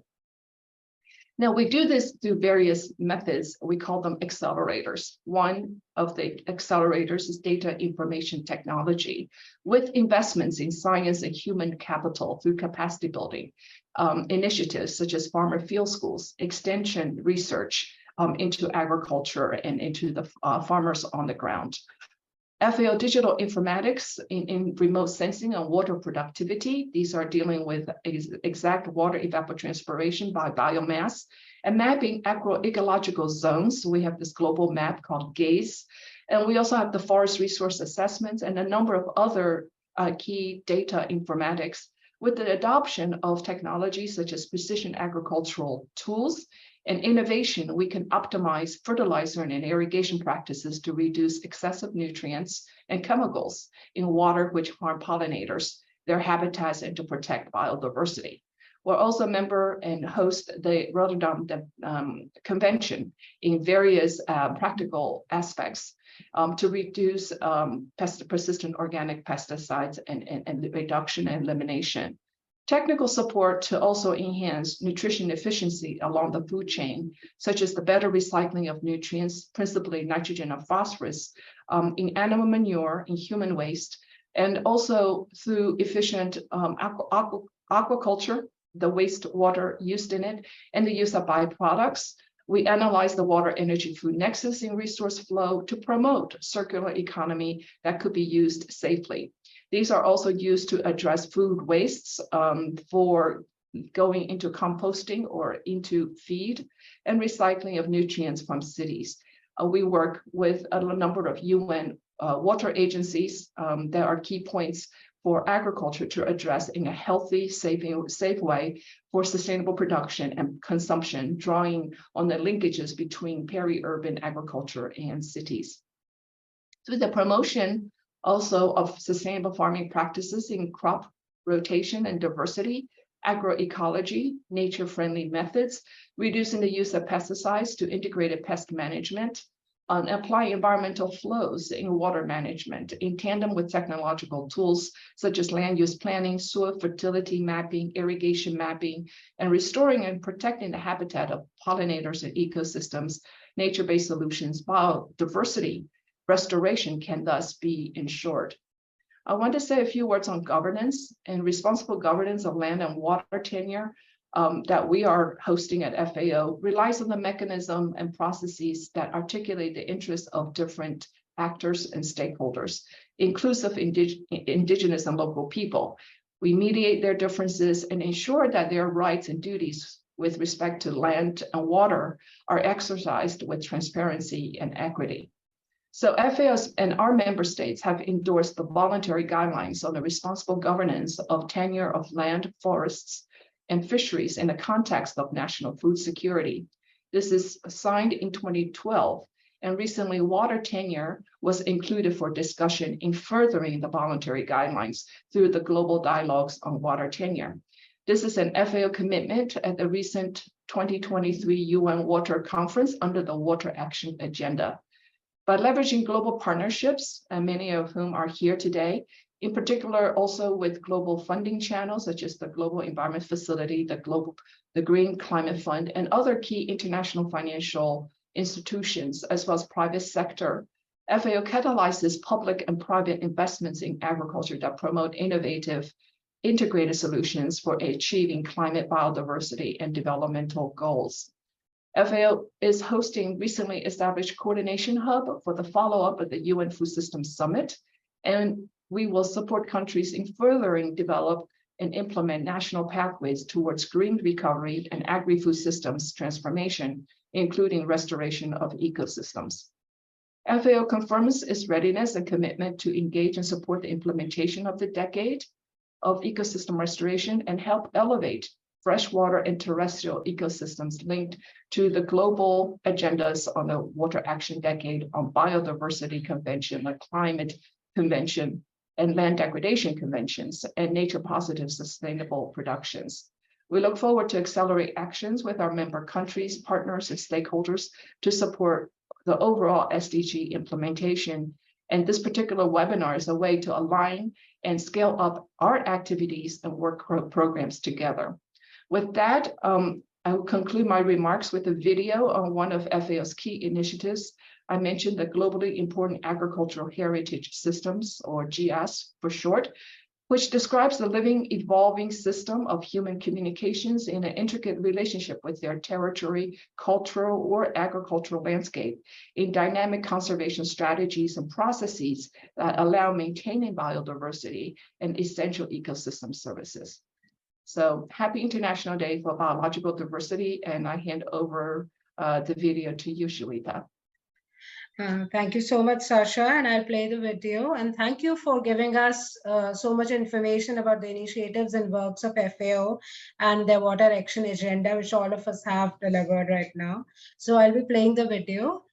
Now, we do this through various methods. We call them accelerators. One of the accelerators is data information technology, with investments in science and human capital through capacity building initiatives such as farmer field schools, extension research into agriculture and into the farmers on the ground. FAO digital informatics in remote sensing and water productivity. These are dealing with exact water evapotranspiration by biomass and mapping agroecological zones. We have this global map called GAZE. And we also have the forest resource assessments and a number of other key data informatics with the adoption of technologies such as precision agricultural tools and innovation. We can optimize fertilizer and irrigation practices to reduce excessive nutrients and chemicals in water which harm pollinators, their habitats, and to protect biodiversity. We're also a member and host the Rotterdam Convention in various practical aspects to reduce persistent organic pesticides and the reduction and elimination. Technical support to also enhance nutrition efficiency along the food chain, such as the better recycling of nutrients, principally nitrogen and phosphorus, in animal manure, in human waste, and also through efficient aquaculture, the wastewater used in it, and the use of byproducts. We analyze the water energy food nexus in resource flow to promote circular economy that could be used safely. These are also used to address food wastes for going into composting or into feed and recycling of nutrients from cities. We work with a number of UN water agencies that are key points for agriculture to address in a healthy, safe way for sustainable production and consumption, drawing on the linkages between peri-urban agriculture and cities. Through the promotion also of sustainable farming practices in crop rotation and diversity, agroecology, nature-friendly methods, reducing the use of pesticides to integrated pest management, and apply environmental flows in water management in tandem with technological tools such as land use planning, soil fertility mapping, irrigation mapping, and restoring and protecting the habitat of pollinators and ecosystems. Nature-based solutions, biodiversity restoration can thus be ensured. I want to say a few words on governance and responsible governance of land and water tenure that we are hosting at FAO relies on the mechanism and processes that articulate the interests of different actors and stakeholders, inclusive indigenous and local people. We mediate their differences and ensure that their rights and duties with respect to land and water are exercised with transparency and equity. So FAO and our member states have endorsed the voluntary guidelines on the responsible governance of tenure of land, forests, and fisheries in the context of national food security. This is signed in 2012, and recently water tenure was included for discussion in furthering the voluntary guidelines through the global dialogues on water tenure. This is an FAO commitment at the recent 2023 UN Water Conference under the Water Action Agenda. By leveraging global partnerships, and many of whom are here today, in particular also with global funding channels such as the Global Environment Facility, the Green Climate Fund, and other key international financial institutions, as well as private sector, FAO catalyzes public and private investments in agriculture that promote innovative, integrated solutions for achieving climate biodiversity and developmental goals. FAO is hosting recently established coordination hub for the follow-up of the UN Food Systems Summit, and we will support countries in furthering develop and implement national pathways towards green recovery and agri-food systems transformation, including restoration of ecosystems. FAO confirms its readiness and commitment to engage and support the implementation of the decade of ecosystem restoration and help elevate freshwater and terrestrial ecosystems linked to the global agendas on the Water Action Decade, on Biodiversity Convention, the Climate Convention, and Land Degradation Conventions, and Nature Positive Sustainable Productions. We look forward to accelerate actions with our member countries, partners, and stakeholders to support the overall SDG implementation. And this particular webinar is a way to align and scale up our activities and work programs together. With that, I will conclude my remarks with a video on one of FAO's key initiatives. I mentioned the globally important agricultural heritage systems, or GS for short, which describes the living, evolving system of human communications in an intricate relationship with their territory, cultural, or agricultural landscape in dynamic conservation strategies and processes that allow maintaining biodiversity and essential ecosystem services. So happy International Day for Biological Diversity, and I hand over the video to you, Shuita. Thank you so much, Sasha, and I'll play the video. And thank you for giving us so much information about the initiatives and works of FAO and their water action agenda, which all of us have delivered right now. So I'll be playing the video.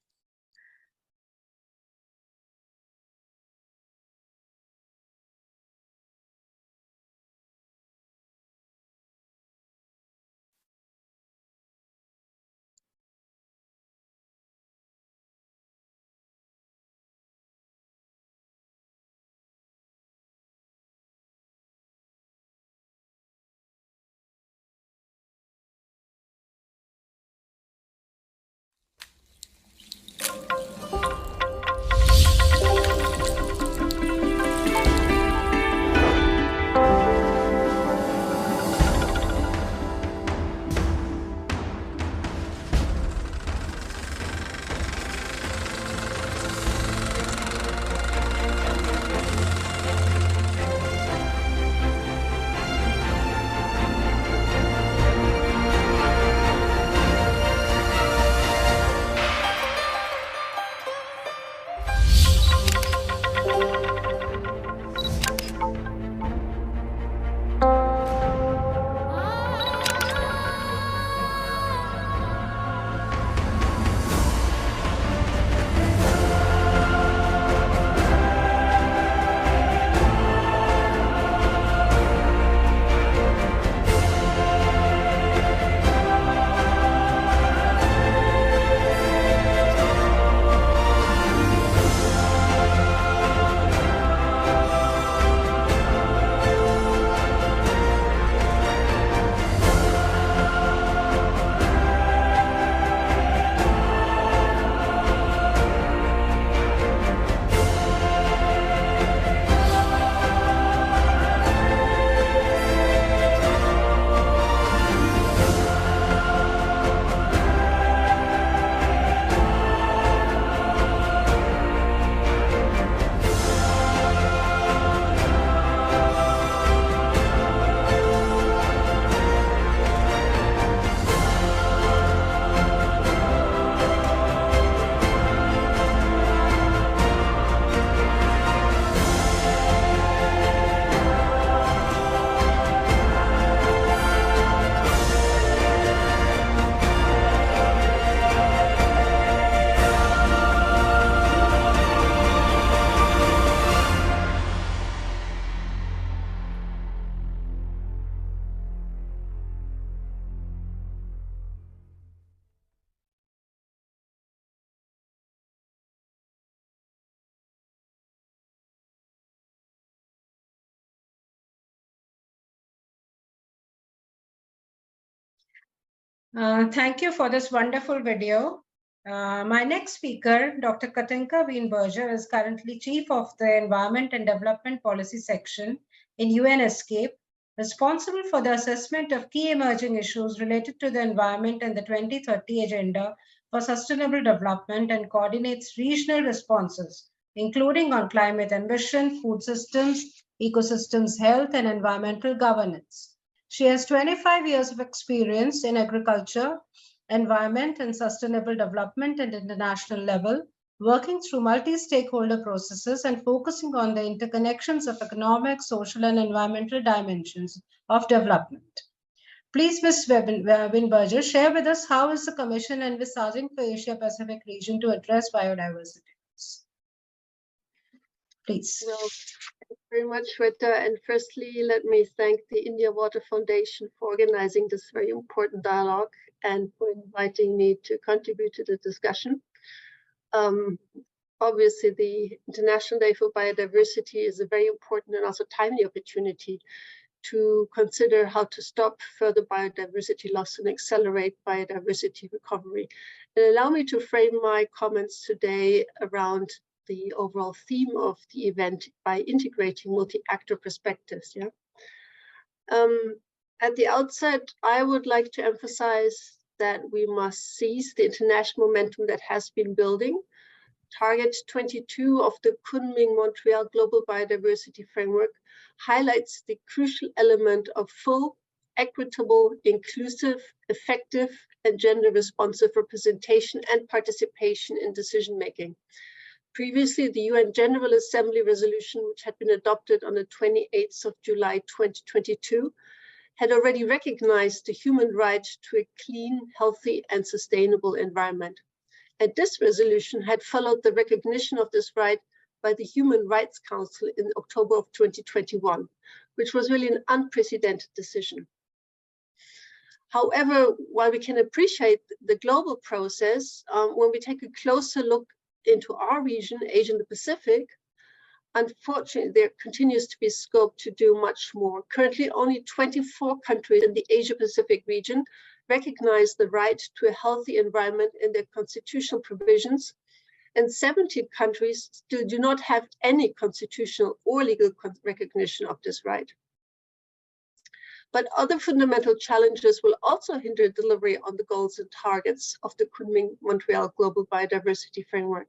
Thank you for this wonderful video. My next speaker, Dr. Katinka Wienberger, is currently Chief of the Environment and Development Policy Section in UN ESCAPE, responsible for the assessment of key emerging issues related to the environment and the 2030 Agenda for Sustainable Development, and coordinates regional responses, including on climate ambition, food systems, ecosystems health, and environmental governance. She has 25 years of experience in agriculture, environment, and sustainable development at international level, working through multi-stakeholder processes and focusing on the interconnections of economic, social, and environmental dimensions of development. Please, Ms. Wienberger, share with us how is the Commission envisaging for Asia-Pacific region to address biodiversity? Please. Well, very much, Shweta. And firstly, let me thank the India Water Foundation for organizing this very important dialogue and for inviting me to contribute to the discussion. Obviously, the International Day for Biodiversity is a very important and also timely opportunity to consider how to stop further biodiversity loss and accelerate biodiversity recovery. And allow me to frame my comments today around the overall theme of the event by integrating multi-actor perspectives. At the outset, I would like to emphasize that we must seize the international momentum that has been building. Target 22 of the Kunming-Montreal Global Biodiversity Framework highlights the crucial element of full, equitable, inclusive, effective, and gender-responsive representation and participation in decision-making. Previously, the UN General Assembly resolution, which had been adopted on the 28th of July 2022, had already recognized the human right to a clean, healthy, and sustainable environment. And this resolution had followed the recognition of this right by the Human Rights Council in October of 2021, which was really an unprecedented decision. However, while we can appreciate the global process, when we take a closer look into our region, Asia and the Pacific, unfortunately, there continues to be scope to do much more. Currently, only 24 countries in the Asia-Pacific region recognize the right to a healthy environment in their constitutional provisions, and 70 countries still do not have any constitutional or legal recognition of this right. But other fundamental challenges will also hinder delivery on the goals and targets of the Kunming-Montreal Global Biodiversity Framework.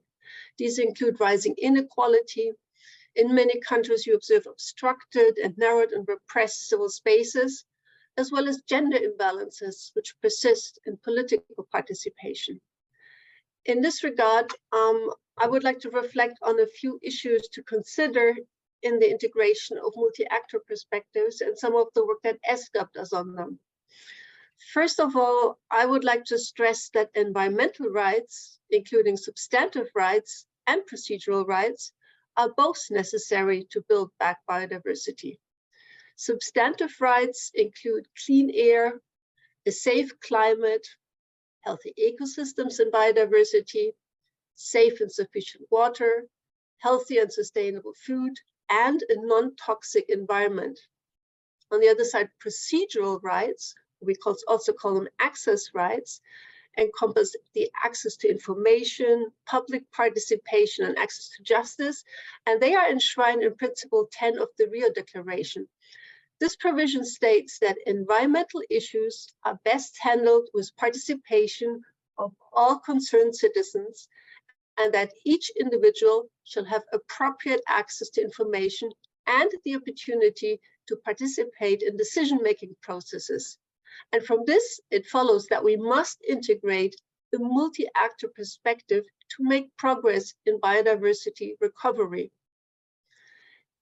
These include rising inequality. In many countries, you observe obstructed and narrowed and repressed civil spaces, as well as gender imbalances, which persist in political participation. In this regard, I would like to reflect on a few issues to consider in the integration of multi-actor perspectives and some of the work that ESCAP does on them. First of all, I would like to stress that environmental rights, including substantive rights and procedural rights, are both necessary to build back biodiversity. Substantive rights include clean air, a safe climate, healthy ecosystems and biodiversity, safe and sufficient water, healthy and sustainable food, and a non-toxic environment. On the other side, procedural rights, we also call them access rights, encompass the access to information, public participation, and access to justice, and they are enshrined in Principle 10 of the Rio Declaration. This provision states that environmental issues are best handled with participation of all concerned citizens, and that each individual shall have appropriate access to information and the opportunity to participate in decision-making processes. And from this, it follows that we must integrate the multi-actor perspective to make progress in biodiversity recovery.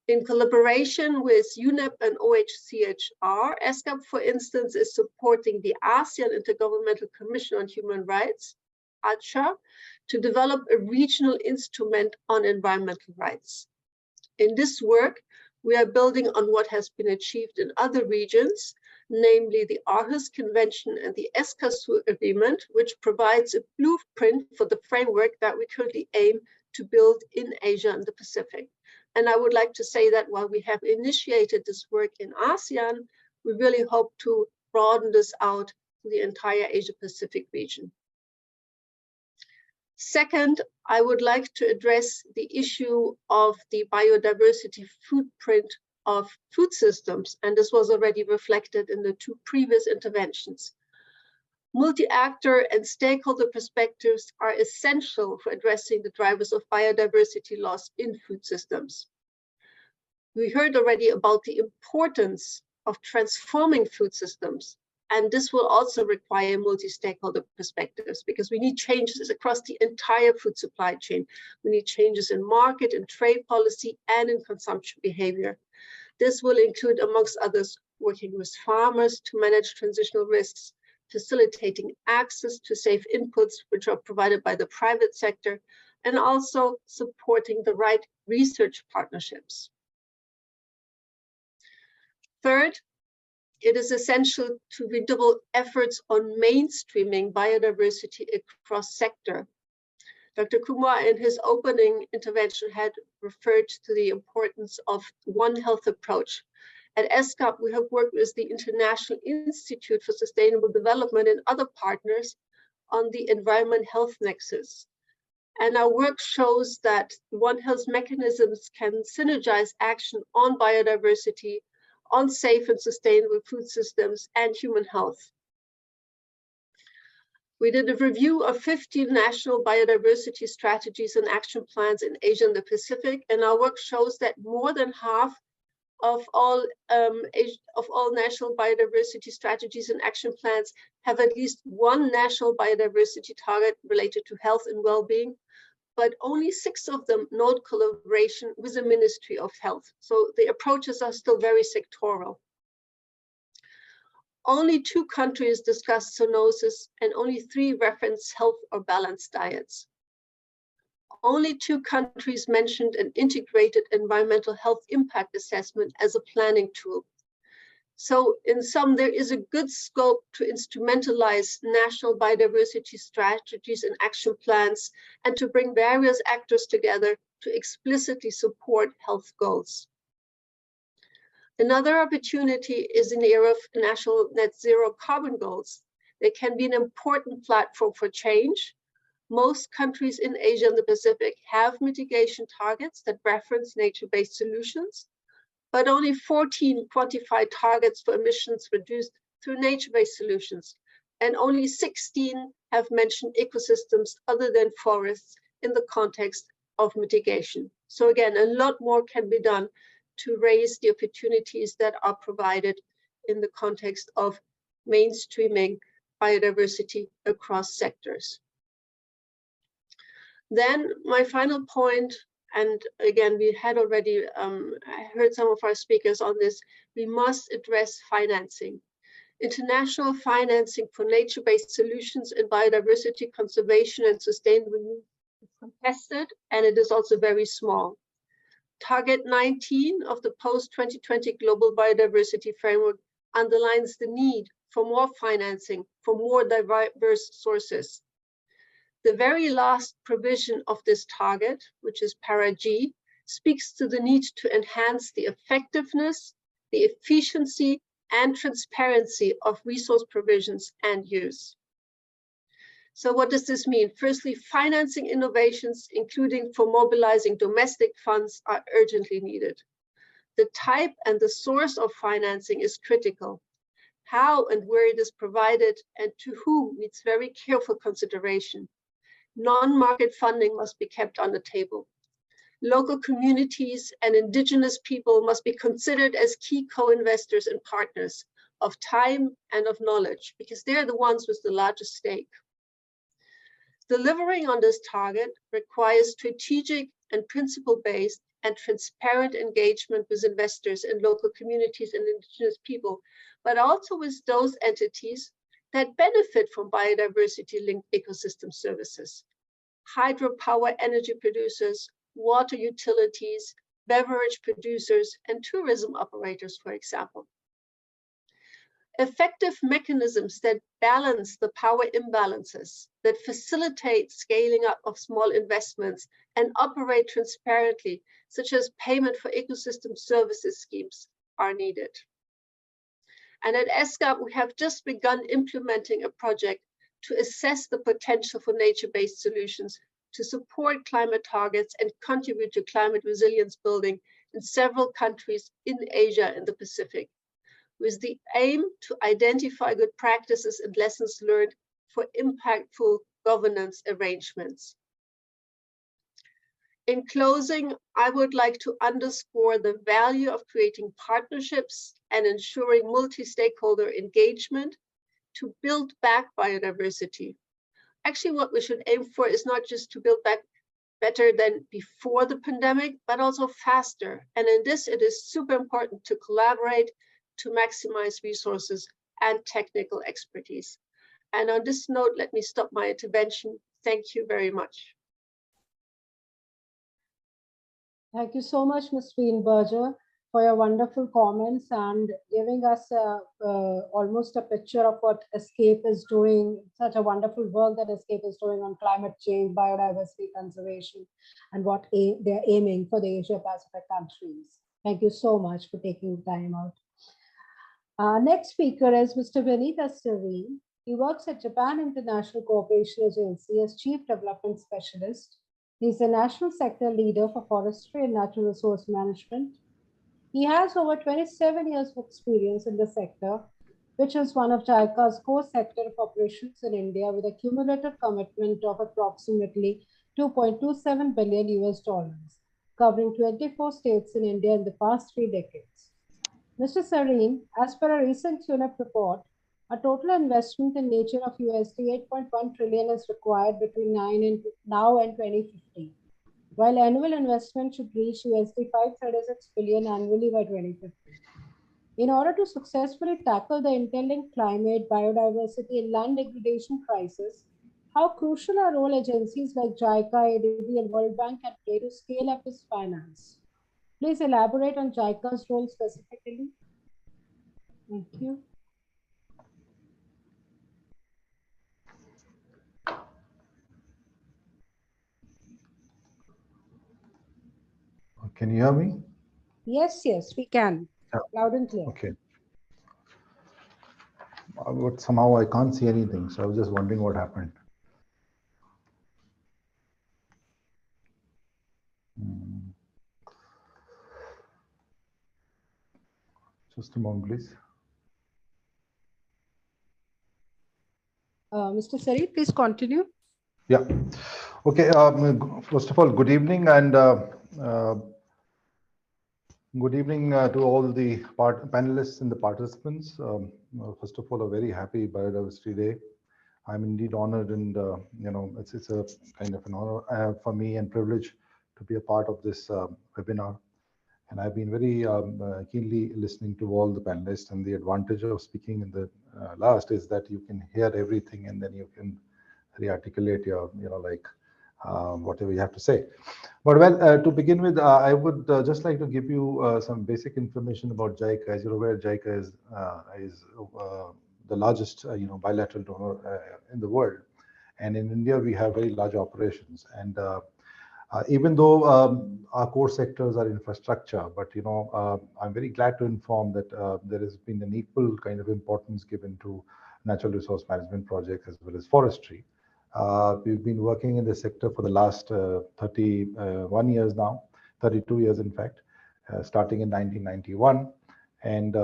In collaboration with UNEP and OHCHR, ESCAP, for instance, is supporting the ASEAN Intergovernmental Commission on Human Rights, ACHA, to develop a regional instrument on environmental rights. In this work, we are building on what has been achieved in other regions, namely the Aarhus Convention and the Escazú Agreement, which provides a blueprint for the framework that we currently aim to build in Asia and the Pacific. And I would like to say that while we have initiated this work in ASEAN, we really hope to broaden this out to the entire Asia-Pacific region. Second, I would like to address the issue of the biodiversity footprint of food systems, and this was already reflected in the two previous interventions. Multi-actor and stakeholder perspectives are essential for addressing the drivers of biodiversity loss in food systems. We heard already about the importance of transforming food systems, and this will also require multi-stakeholder perspectives because we need changes across the entire food supply chain. We need changes in market and trade policy and in consumption behavior. This will include, amongst others, working with farmers to manage transitional risks, facilitating access to safe inputs which are provided by the private sector, and also supporting the right research partnerships. Third, it is essential to redouble efforts on mainstreaming biodiversity across sector. Dr. Kumar, in his opening intervention, had referred to the importance of One Health approach. At ESCAP, we have worked with the International Institute for Sustainable Development and other partners on the environment health nexus. And our work shows that One Health mechanisms can synergize action on biodiversity, on safe and sustainable food systems, and human health. We did a review of 15 national biodiversity strategies and action plans in Asia and the Pacific, and our work shows that more than half of all national biodiversity strategies and action plans have at least one national biodiversity target related to health and well-being, but only 6 of them note collaboration with the Ministry of Health. So the approaches are still very sectoral. Only 2 countries discuss zoonosis and only 3 reference health or balanced diets. Only 2 countries mentioned an integrated environmental health impact assessment as a planning tool. So in sum, there is a good scope to instrumentalize national biodiversity strategies and action plans and to bring various actors together to explicitly support health goals. Another opportunity is in the area of national net zero carbon goals. They can be an important platform for change. Most countries in Asia and the Pacific have mitigation targets that reference nature-based solutions, but only 14 quantified targets for emissions reduced through nature-based solutions, and only 16 have mentioned ecosystems other than forests in the context of mitigation. So again, a lot more can be done to raise the opportunities that are provided in the context of mainstreaming biodiversity across sectors. Then my final point, and again, we had already heard some of our speakers on this, we must address financing. International financing for nature-based solutions in biodiversity conservation and sustainable use is contested, and it is also very small. Target 19 of the post-2020 Global Biodiversity Framework underlines the need for more financing for more diverse sources. The very last provision of this target, which is para G, speaks to the need to enhance the effectiveness, the efficiency, and transparency of resource provisions and use. So what does this mean? Firstly, financing innovations, including for mobilizing domestic funds, are urgently needed. The type and the source of financing is critical. How and where it is provided and to whom needs very careful consideration. Non-market funding must be kept on the table. Local communities and indigenous people must be considered as key co-investors and partners of time and of knowledge, because they're the ones with the largest stake. Delivering on this target requires strategic and principle-based and transparent engagement with investors and local communities and indigenous people, but also with those entities that benefit from biodiversity-linked ecosystem services. Hydropower energy producers, water utilities, beverage producers, and tourism operators, for example. Effective mechanisms that balance the power imbalances, that facilitate scaling up of small investments and operate transparently, such as payment for ecosystem services schemes, are needed. And at ESCAP, we have just begun implementing a project to assess the potential for nature-based solutions to support climate targets and contribute to climate resilience building in several countries in Asia and the Pacific, with the aim to identify good practices and lessons learned for impactful governance arrangements. In closing, I would like to underscore the value of creating partnerships and ensuring multi-stakeholder engagement to build back biodiversity. Actually, what we should aim for is not just to build back better than before the pandemic, but also faster. And in this, it is super important to collaborate to maximize resources and technical expertise. And on this note, let me stop my intervention. Thank you very much. Thank you so much, Ms. Wienberger, for your wonderful comments and giving us almost a picture of what ESCAPE is doing, such a wonderful work that ESCAPE is doing on climate change, biodiversity conservation, and what they're aiming for the Asia-Pacific countries. Thank you so much for taking time out. Next speaker is Mr. Vineet Astareen. He works at Japan International Cooperation Agency as Chief Development Specialist. He's the national sector leader for forestry and natural resource management. He has over 27 years of experience in the sector, which is one of JICA's core sector of operations in India with a cumulative commitment of approximately 2.27 billion US dollars, covering 24 states in India in the past 3 decades. Mr. Sareen, as per a recent UNEP report, a total investment in nature of USD 8.1 trillion is required between now and 2050, while annual investment should reach USD 536 billion annually by 2050. In order to successfully tackle the interlinked climate, biodiversity, and land degradation crisis, how crucial a role agencies like JICA, ADB, and World Bank can play to scale up its finance. Please elaborate on JICA's role specifically. Thank you. Can you hear me? Yes, we can. Yeah. Loud and clear. Okay. But somehow I can't see anything, so I was just wondering what happened. Just a moment, please. Mr. Sareen, please continue. Yeah. Okay. First of all, good evening, and good evening to all the panelists and the participants. First of all, a very happy Biodiversity Day. I'm indeed honored, and it's a kind of an honor for me and privilege to be a part of this webinar. And I've been very keenly listening to all the panelists, and the advantage of speaking in the last is that you can hear everything, and then you can re-articulate your, whatever you have to say. But well, to begin with, I would just like to give you some basic information about JICA. As you're aware, JICA is the largest, bilateral donor in the world, and in India we have very large operations. And even though our core sectors are infrastructure, but I'm very glad to inform that there has been an equal kind of importance given to natural resource management projects as well as forestry. We've been working in this sector for the last 31 years now, 32 years in fact, starting in 1991. And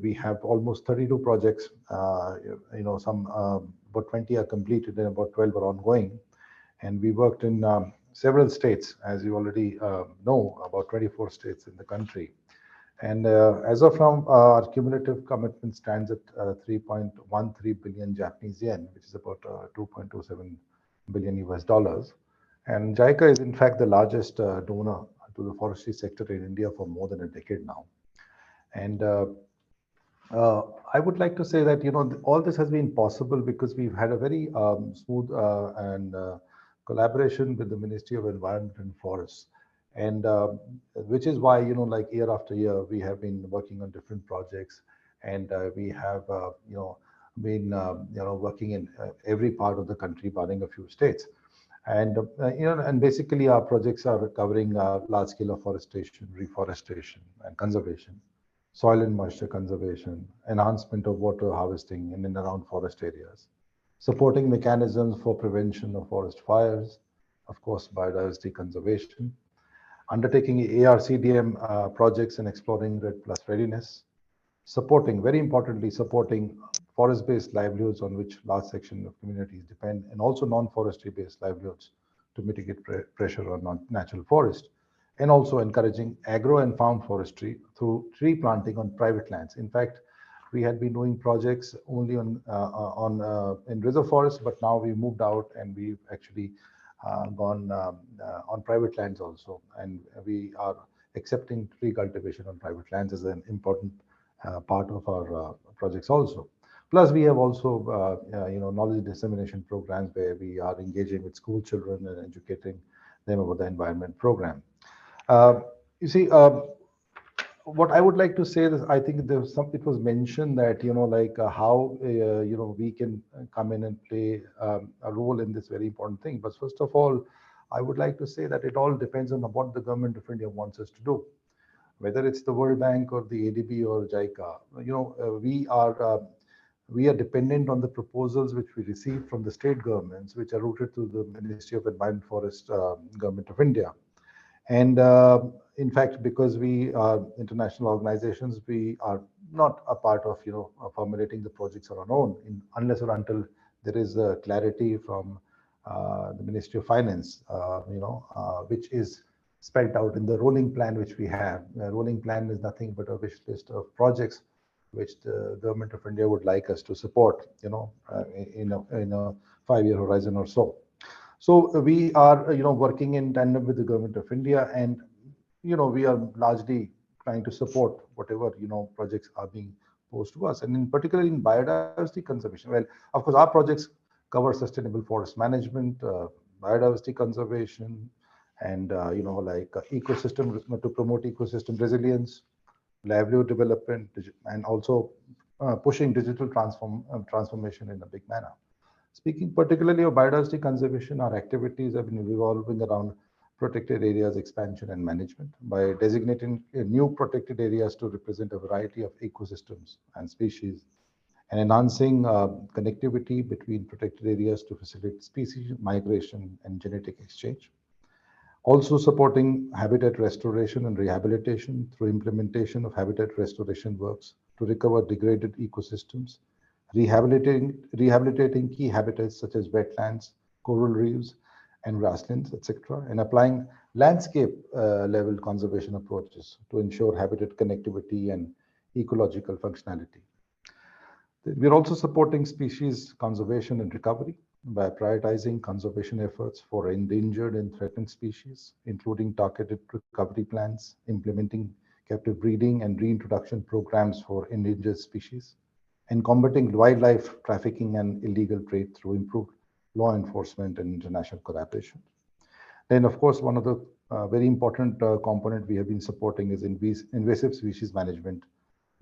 we have almost 32 projects, some about 20 are completed and about 12 are ongoing. And we worked in several states, as you already know, about 24 states in the country. And as of now, our cumulative commitment stands at 3.13 billion Japanese yen, which is about 2.27 billion US dollars. And JICA is in fact the largest donor to the forestry sector in India for more than a decade now. And I would like to say that, all this has been possible because we've had a very smooth and collaboration with the Ministry of Environment and Forests. And which is why, like year after year, we have been working on different projects, and we have, been, working in every part of the country, barring a few states. And, and basically our projects are covering large scale afforestation, reforestation, and conservation. soil and moisture conservation, enhancement of water harvesting in and around forest areas, supporting mechanisms for prevention of forest fires, of course, biodiversity conservation, undertaking ARCDM projects and exploring RED Plus readiness, supporting, very importantly, supporting forest-based livelihoods on which large section of communities depend, and also non-forestry based livelihoods to mitigate pressure on natural forest, and also encouraging agro and farm forestry through tree planting on private lands. In fact, we had been doing projects only in reserve forests, but now we moved out and we've actually gone on private lands also, and we are accepting tree cultivation on private lands as an important part of our projects also. Plus, we have also, knowledge dissemination programs where we are engaging with school children and educating them about the environment program. Uh, you see, what I would like to say is, I think there was it was mentioned that, how, we can come in and play a role in this very important thing. But first of all, I would like to say that it all depends on what the government of India wants us to do, whether it's the World Bank or the ADB or JICA. We are dependent on the proposals which we receive from the state governments, which are routed to the Ministry of Environment Forest, Government of India. And in fact, because we are international organizations, we are not a part of, formulating the projects on our own, unless or until there is clarity from the Ministry of Finance, which is spelled out in the rolling plan which we have. The rolling plan is nothing but a wish list of projects which the government of India would like us to support, in a 5-year horizon or so. So we are, working in tandem with the government of India, and we are largely trying to support whatever projects are being posed to us, and in particular in biodiversity conservation. Well, of course, our projects cover sustainable forest management, biodiversity conservation, and ecosystem, to promote ecosystem resilience, livelihood development, and also pushing digital transformation in a big manner. Speaking particularly of biodiversity conservation, our activities have been revolving around protected areas expansion and management by designating new protected areas to represent a variety of ecosystems and species, and enhancing connectivity between protected areas to facilitate species migration and genetic exchange. Also supporting habitat restoration and rehabilitation through implementation of habitat restoration works to recover degraded ecosystems, rehabilitating key habitats such as wetlands, coral reefs, and grasslands, etc., and applying landscape level conservation approaches to ensure habitat connectivity and ecological functionality. We're also supporting species conservation and recovery by prioritizing conservation efforts for endangered and threatened species, including targeted recovery plans, implementing captive breeding and reintroduction programs for endangered species, and combating wildlife trafficking and illegal trade through improved law enforcement and international collaboration. Then, of course, one of the very important component we have been supporting is invasive species management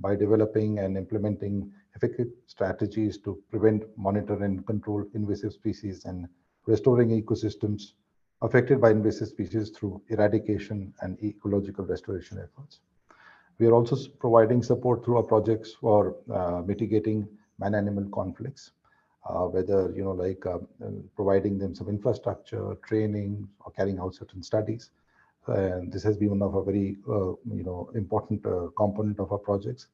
by developing and implementing effective strategies to prevent, monitor, and control invasive species and restoring ecosystems affected by invasive species through eradication and ecological restoration efforts. We are also providing support through our projects for mitigating man-animal conflicts, whether providing them some infrastructure, training, or carrying out certain studies. And this has been one of a very important component of our projects.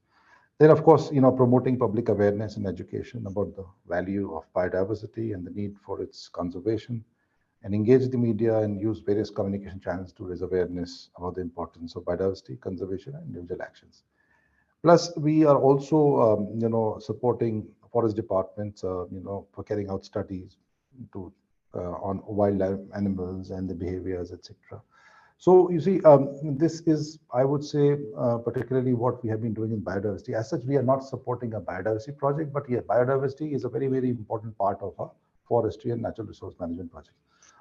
Then, of course, promoting public awareness and education about the value of biodiversity and the need for its conservation, and engage the media and use various communication channels to raise awareness about the importance of biodiversity conservation and individual actions. Plus, we are also, supporting forest departments, for carrying out studies to on wildlife animals and the behaviors, etc. So you see, this is, I would say, particularly what we have been doing in biodiversity. As such, we are not supporting a biodiversity project, but yeah, biodiversity is a very, very important part of our forestry and natural resource management project.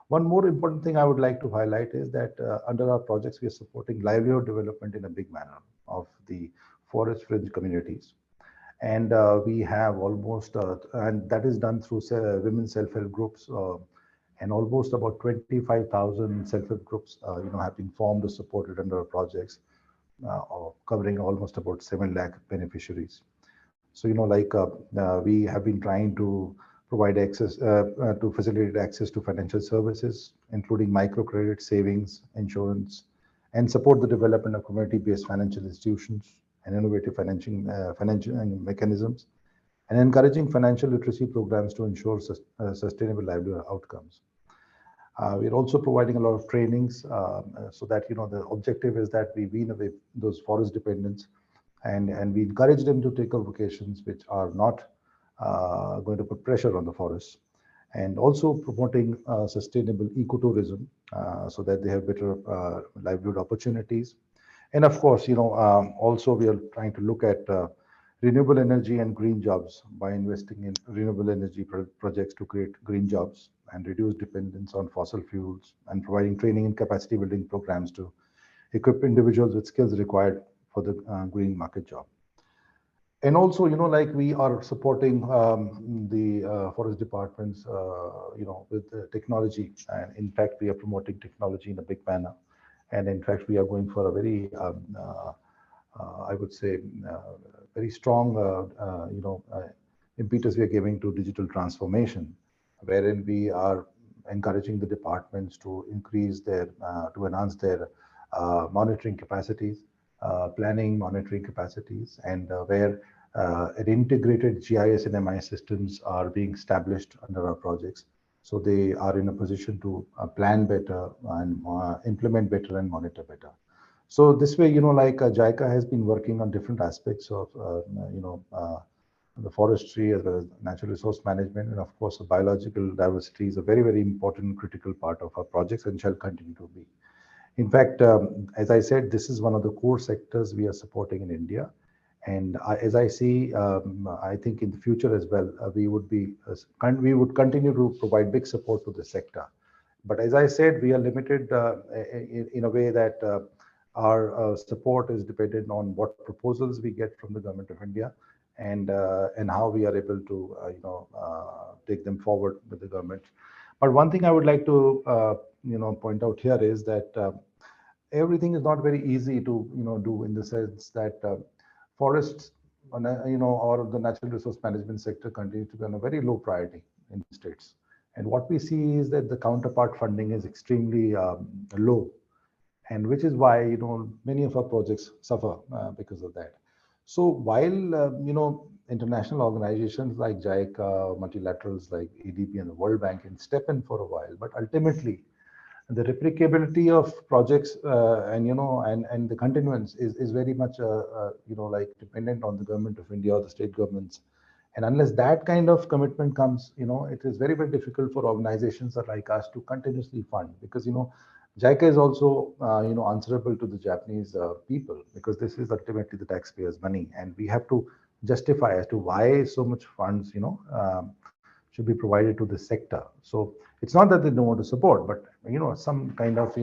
One more important thing I would like to highlight is that under our projects, we are supporting livelihood development in a big manner of the forest fringe communities. And we have almost, and that is done through women self-help groups, and almost about 25,000 self-help groups, have been formed or supported under our projects covering almost about 7 lakh beneficiaries. So, we have been trying to provide access to facilitate access to financial services, including microcredit, savings, insurance, and support the development of community-based financial institutions and innovative financing mechanisms, and encouraging financial literacy programs to ensure sustainable livelihood outcomes. We're also providing a lot of trainings so that the objective is that we wean away those forest dependents, and we encourage them to take up vocations which are not going to put pressure on the forests, and also promoting sustainable ecotourism so that they have better livelihood opportunities. And of course, also we are trying to look at renewable energy and green jobs by investing in renewable energy projects to create green jobs and reduce dependence on fossil fuels, and providing training and capacity building programs to equip individuals with skills required for the green market job. And also, we are supporting the forest departments, with technology. And in fact, we are promoting technology in a big manner. And in fact, we are going for a very, I would say, very strong, impetus we are giving to digital transformation, wherein we are encouraging the departments to increase their, to enhance their monitoring capacities, planning monitoring capacities, and where an integrated GIS and MI systems are being established under our projects. So they are in a position to plan better and implement better and monitor better. So this way, JICA has been working on different aspects of, the forestry as well as natural resource management. And of course, the biological diversity is a very, very important critical part of our projects and shall continue to be. In fact, as I said, this is one of the core sectors we are supporting in India. And as I see, I think in the future as well, we would continue to provide big support to the sector. But as I said, we are limited in a way that our support is dependent on what proposals we get from the government of India, and how we are able to take them forward with the government. But one thing I would like to point out here is that everything is not very easy to do, in the sense that forests, or the natural resource management sector continues to be on a very low priority in states. And what we see is that the counterpart funding is extremely low, and which is why many of our projects suffer because of that. So while international organizations like JICA, multilaterals like ADB and the World Bank can step in for a while, but ultimately the replicability of projects and the continuance is very much dependent on the government of India or the state governments. And unless that kind of commitment comes, it is very, very difficult for organizations like us to continuously fund, because JICA is also answerable to the Japanese people, because this is ultimately the taxpayers' money, and we have to justify as to why so much funds should be provided to the sector. So it's not that they don't want to support, but some kind of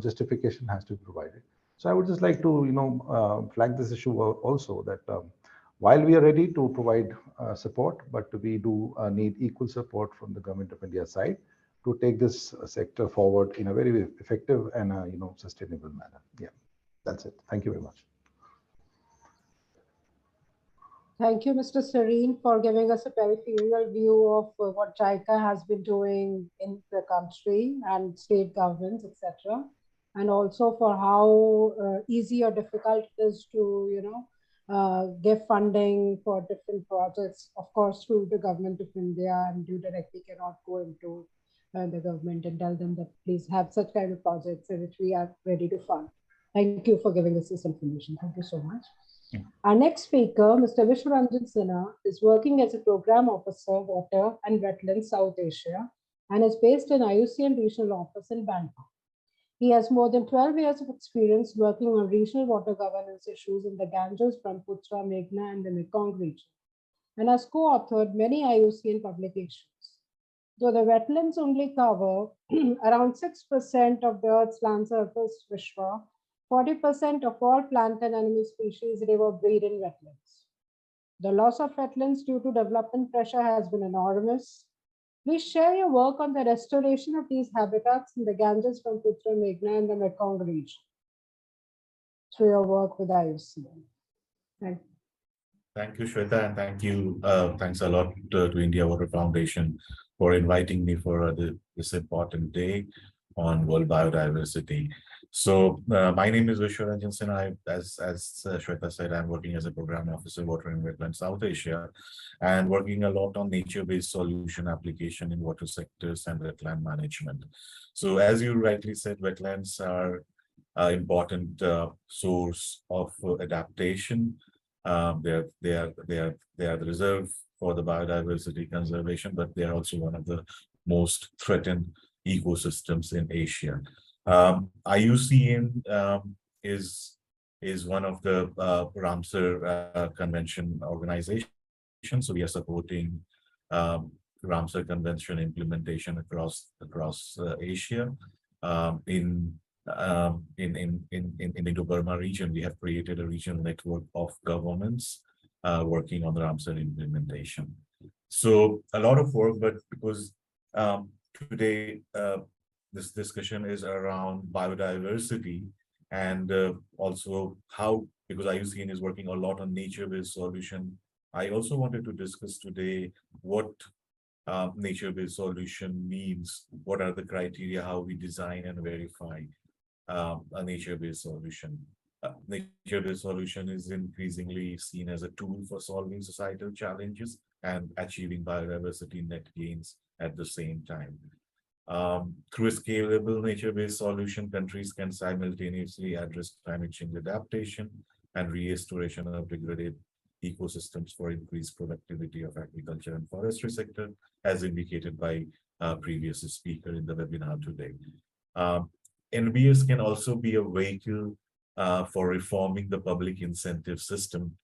justification has to be provided. So I would just like to flag this issue also, that while we are ready to provide support, but we do need equal support from the government of India side to take this sector forward in a very effective and sustainable manner. Yeah, that's it. Thank you very much. Thank you, Mr. Serene, for giving us a peripheral view of what JICA has been doing in the country and state governments, etc., and also for how easy or difficult it is to, give funding for different projects. Of course, through the government of India, and you directly cannot go into the government and tell them that please have such kind of projects which we are ready to fund. Thank you for giving us this information. Thank you so much. Our next speaker, Mr. Vishwaranjan Sinha, is working as a program officer, Water and Wetlands, South Asia, and is based in IUCN Regional Office in Bangkok. He has more than 12 years of experience working on regional water governance issues in the Ganges, Brahmaputra, Meghna, and the Mekong region, and has co-authored many IUCN publications. Though the wetlands only cover around 6% of the Earth's land surface, Vishwa, 40% of all plant and animal species live or breed in wetlands. The loss of wetlands due to development pressure has been enormous. Please share your work on the restoration of these habitats in the Ganges, Brahmaputra, Meghna, and the Mekong region. through your work with IUCN. Thank you. Thank you, Shweta, and thank you. Thanks a lot to India Water Foundation for inviting me for this important day on World Biodiversity. So my name is Vishwaranjan Sinha. As Shweta said, I'm working as a program officer, Water and Wetlands South Asia, and working a lot on nature-based solution application in water sectors and wetland management. So as you rightly said, wetlands are an important source of adaptation. They are the reserve for the biodiversity conservation, but they are also one of the most threatened ecosystems in Asia. IUCN is one of the Ramsar Convention organizations. So we are supporting Ramsar Convention implementation across Asia. In Indo-Burma region, we have created a regional network of governments working on the Ramsar implementation. So a lot of work, but because today this discussion is around biodiversity and also how, because IUCN is working a lot on nature-based solution, I also wanted to discuss today what nature-based solution means, what are the criteria, how we design and verify a nature-based solution. Nature-based solution is increasingly seen as a tool for solving societal challenges and achieving biodiversity net gains at the same time. Through a scalable nature-based solution, countries can simultaneously address climate change adaptation and restoration of degraded ecosystems for increased productivity of agriculture and forestry sector, as indicated by previous speaker in the webinar today. NBS can also be a vehicle for reforming the public incentive system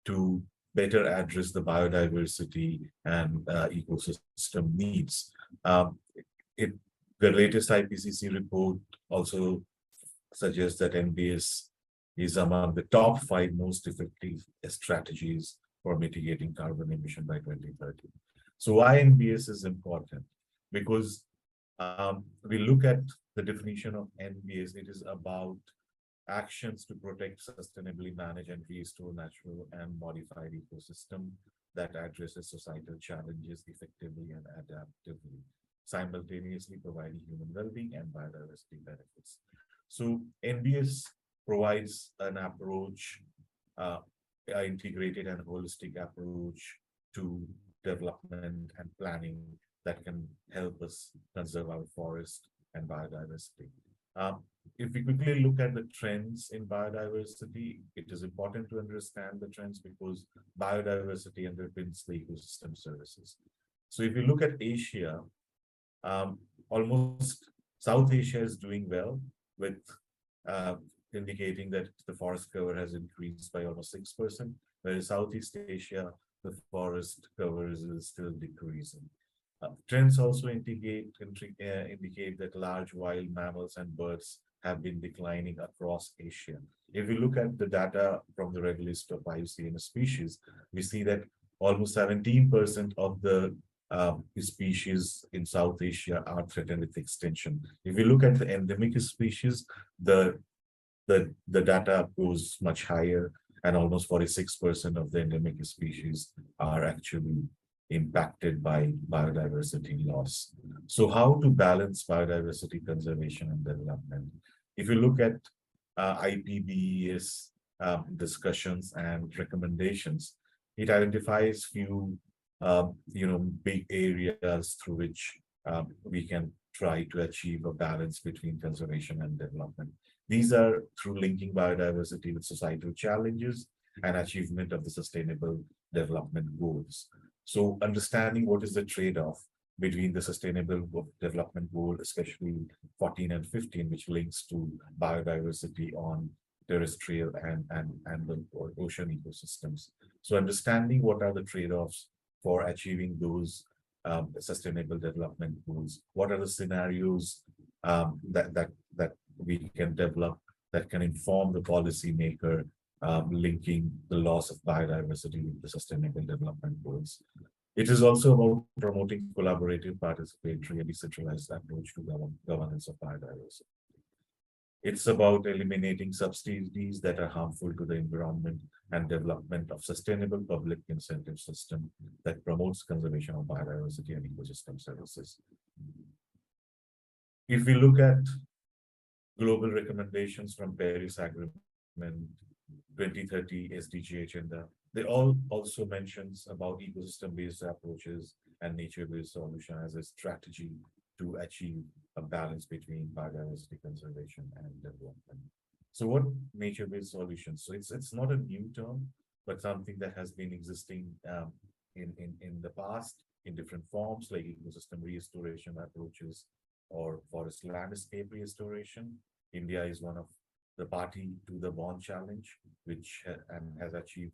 to better address the biodiversity and ecosystem needs. The latest IPCC report also suggests that NBS is among the top 5 most effective strategies for mitigating carbon emission by 2030. So why NBS is important? Because we look at the definition of NBS, it is about actions to protect, sustainably manage and restore natural and modified ecosystem that addresses societal challenges effectively and adaptively, simultaneously providing human well-being and biodiversity benefits. So NBS provides an approach, integrated and holistic approach to development and planning that can help us conserve our forest and biodiversity. If we quickly look at the trends in biodiversity, it is important to understand the trends because biodiversity underpins the ecosystem services. So if you look at Asia, almost South Asia is doing well, with indicating that the forest cover has increased by almost 6%, whereas Southeast Asia, the forest cover is still decreasing. Trends also indicate that large wild mammals and birds have been declining across Asia. If we look at the data from the red list of IUCN species, we see that almost 17% of the species in South Asia are threatened with extinction. If we look at the endemic species, the data goes much higher, and almost 46% of the endemic species are actually impacted by biodiversity loss. So how to balance biodiversity conservation and development? If you look at IPBES discussions and recommendations, it identifies few big areas through which we can try to achieve a balance between conservation and development. These are through linking biodiversity with societal challenges and achievement of the sustainable development goals. So understanding what is the trade-off between the sustainable development goal, especially 14 and 15, which links to biodiversity on terrestrial and the ocean ecosystems. So understanding what are the trade-offs for achieving those sustainable development goals, what are the scenarios that we can develop that can inform the policymaker, linking the loss of biodiversity with the sustainable development goals. It is also about promoting collaborative, participatory, and decentralized approach to governance of biodiversity. It's about eliminating subsidies that are harmful to the environment and development of sustainable public incentive system that promotes conservation of biodiversity and ecosystem services. If we look at global recommendations from Paris Agreement, 2030 SDG agenda, they all also mentions about ecosystem-based approaches and nature-based solution as a strategy to achieve a balance between biodiversity conservation and development. So what nature-based solutions? So it's not a new term, but something that has been existing in the past in different forms, like ecosystem restoration approaches or forest landscape restoration. India is one of the party to the Bond Challenge, which and has achieved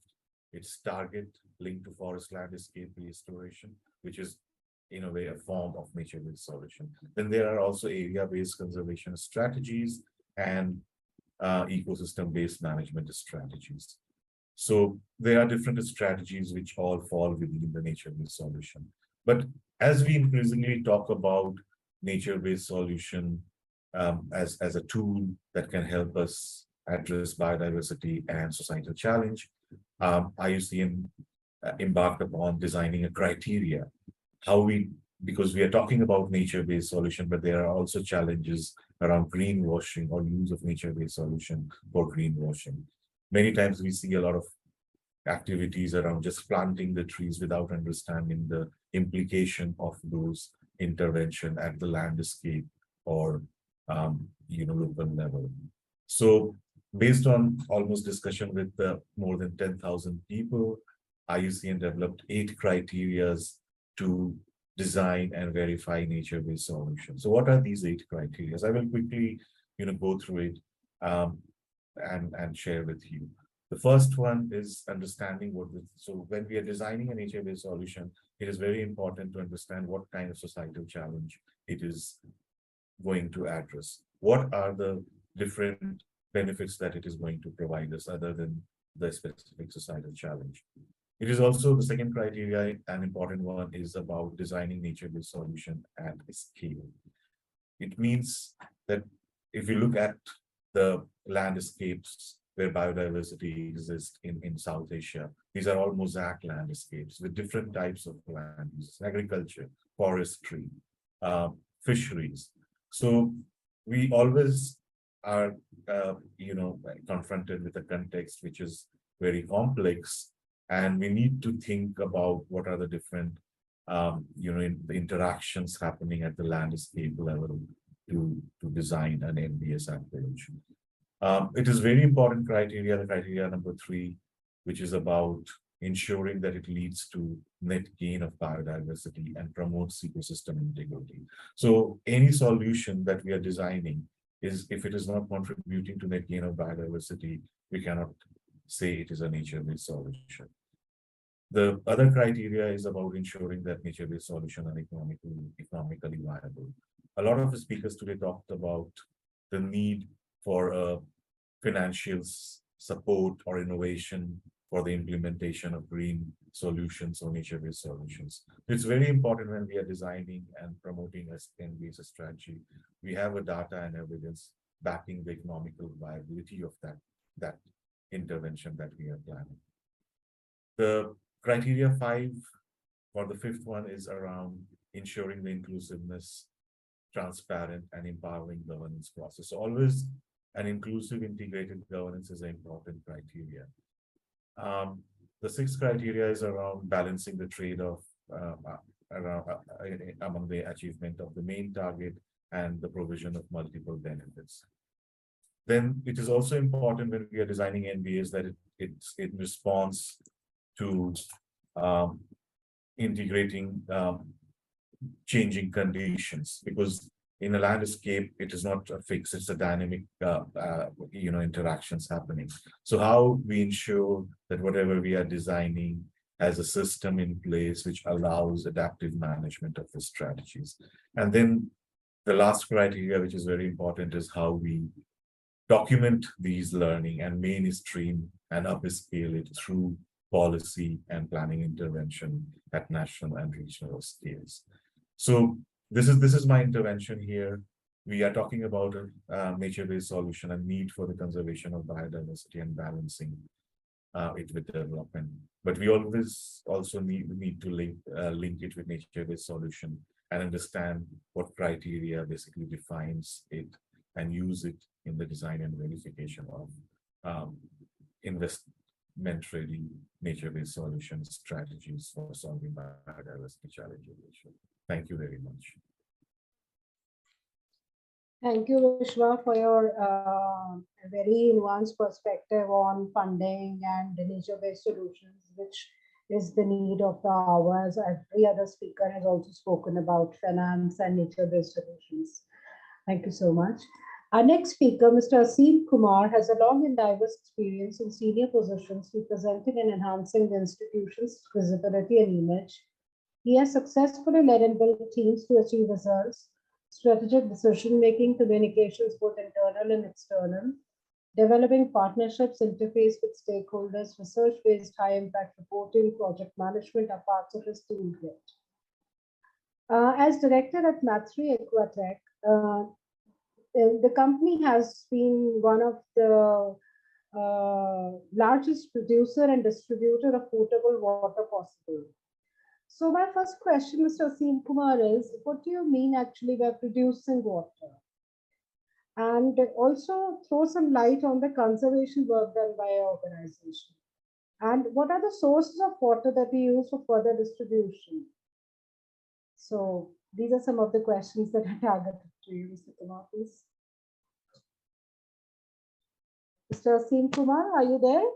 its target linked to forest landscape restoration, which is in a way a form of nature-based solution. Then there are also area-based conservation strategies and ecosystem-based management strategies. So there are different strategies which all fall within the nature-based solution. But as we increasingly talk about nature-based solution as a tool that can help us address biodiversity and societal challenge, IUCN embarked upon designing a criteria how we, because we are talking about nature-based solution, but there are also challenges around greenwashing or use of nature-based solution for greenwashing. Many times we see a lot of activities around just planting the trees without understanding the implication of those intervention at the landscape or local level. So based on almost discussion with more than 10,000 people, IUCN developed 8 criteria to design and verify nature-based solutions. So what are these 8 criteria? I will quickly go through it and share with you. The first one is understanding so when we are designing a nature-based solution, it is very important to understand what kind of societal challenge it is going to address. What are the different benefits that it is going to provide us other than the specific societal challenge? It is also the second criteria, an important one, is about designing nature-based solution at scale. It means that if you look at the landscapes where biodiversity exists in South Asia, these are all mosaic landscapes with different types of land uses, agriculture, forestry, fisheries. So we always are, confronted with a context which is very complex, and we need to think about what are the different, the interactions happening at the landscape level to design an NBS approach. It is very important criteria, the criteria number 3, which is about ensuring that it leads to net gain of biodiversity and promotes ecosystem integrity. So any solution that we are designing is, if it is not contributing to net gain of biodiversity, we cannot say it is a nature-based solution. The other criteria is about ensuring that nature-based solutions are economically viable. A lot of the speakers today talked about the need for financial support or innovation for the implementation of green solutions or nature-based solutions. It's very important when we are designing and promoting a NBS strategy, we have a data and evidence backing the economical viability of that intervention that we are planning. The criteria 5 for the 5th one is around ensuring the inclusiveness, transparent and empowering governance process. So always an inclusive integrated governance is an important criteria. The 6th criteria is around balancing the trade-off among the achievement of the main target and the provision of multiple benefits. Then it is also important when we are designing NBAs that it responds to integrating changing conditions, because in a landscape, it is not a fix, it's a dynamic, interactions happening. So how we ensure that whatever we are designing has a system in place which allows adaptive management of the strategies. And then the last criteria, which is very important, is how we document these learning and mainstream and upscale it through policy and planning intervention at national and regional scales. So this is my intervention here. we are talking about a nature-based solution and need for the conservation of biodiversity and balancing it with development. But we always also need to link it with nature-based solution and understand what criteria basically defines it and use it in the design and verification of investment-ready nature-based solution strategies for solving biodiversity challenges. Thank you very much. Thank you, Vishwa, for your very nuanced perspective on funding and nature-based solutions, which is the need of the hour. As every other speaker has also spoken about finance and nature-based solutions. Thank you so much. Our next speaker, Mr. Aseem Kumar, has a long and diverse experience in senior positions representing and enhancing the institution's visibility and image. He has successfully led and built teams to achieve results, strategic decision-making, communications, both internal and external, developing partnerships, interface with stakeholders, research-based high-impact reporting, project management are parts of his toolkit. As director at Mathri Aquatech, the company has been one of the largest producer and distributor of potable water possible. So my first question, Mr. Aseem Kumar, is what do you mean actually by producing water? And also throw some light on the conservation work done by your organization. And what are the sources of water that we use for further distribution? So these are some of the questions that are targeted to you, Mr. Kumar, please. Mr. Aseem Kumar, are you there?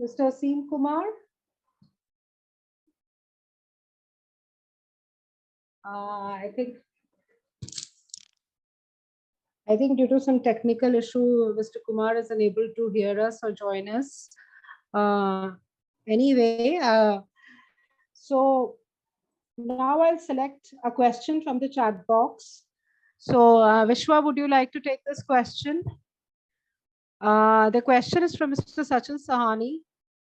Mr. Aseem Kumar? I think due to some technical issue, Mr. Kumar is unable to hear us or join us. Anyway, so now I'll select a question from the chat box. So Vishwa, would you like to take this question? The question is from Mr. Sachin Sahani.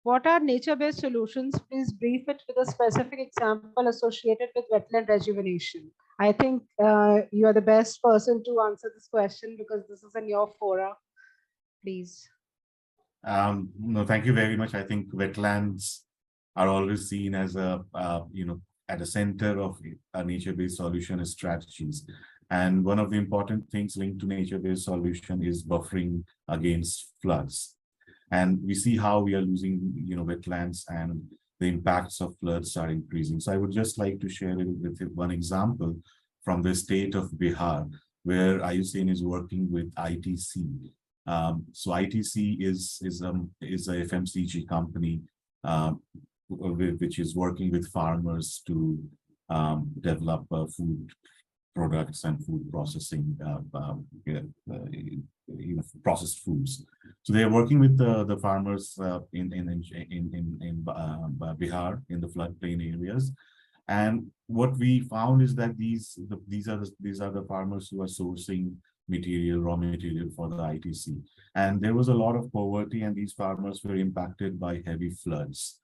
What are nature-based solutions? Please brief it with a specific example associated with wetland rejuvenation. I think you are the best person to answer this question because this is in your fora. Please. No, thank you very much. I think wetlands are always seen as a, at the center of a nature-based solution strategies. And one of the important things linked to nature-based solution is buffering against floods. And we see how we are losing, wetlands and the impacts of floods are increasing. So I would just like to share with you one example from the state of Bihar, where IUCN is working with ITC. So ITC is a FMCG company which is working with farmers to develop food products and food processing, processed foods. So they are working with the farmers in Bihar in the floodplain areas. And what we found is that these are the farmers who are sourcing raw material for the ITC. And there was a lot of poverty, and these farmers were impacted by heavy floods.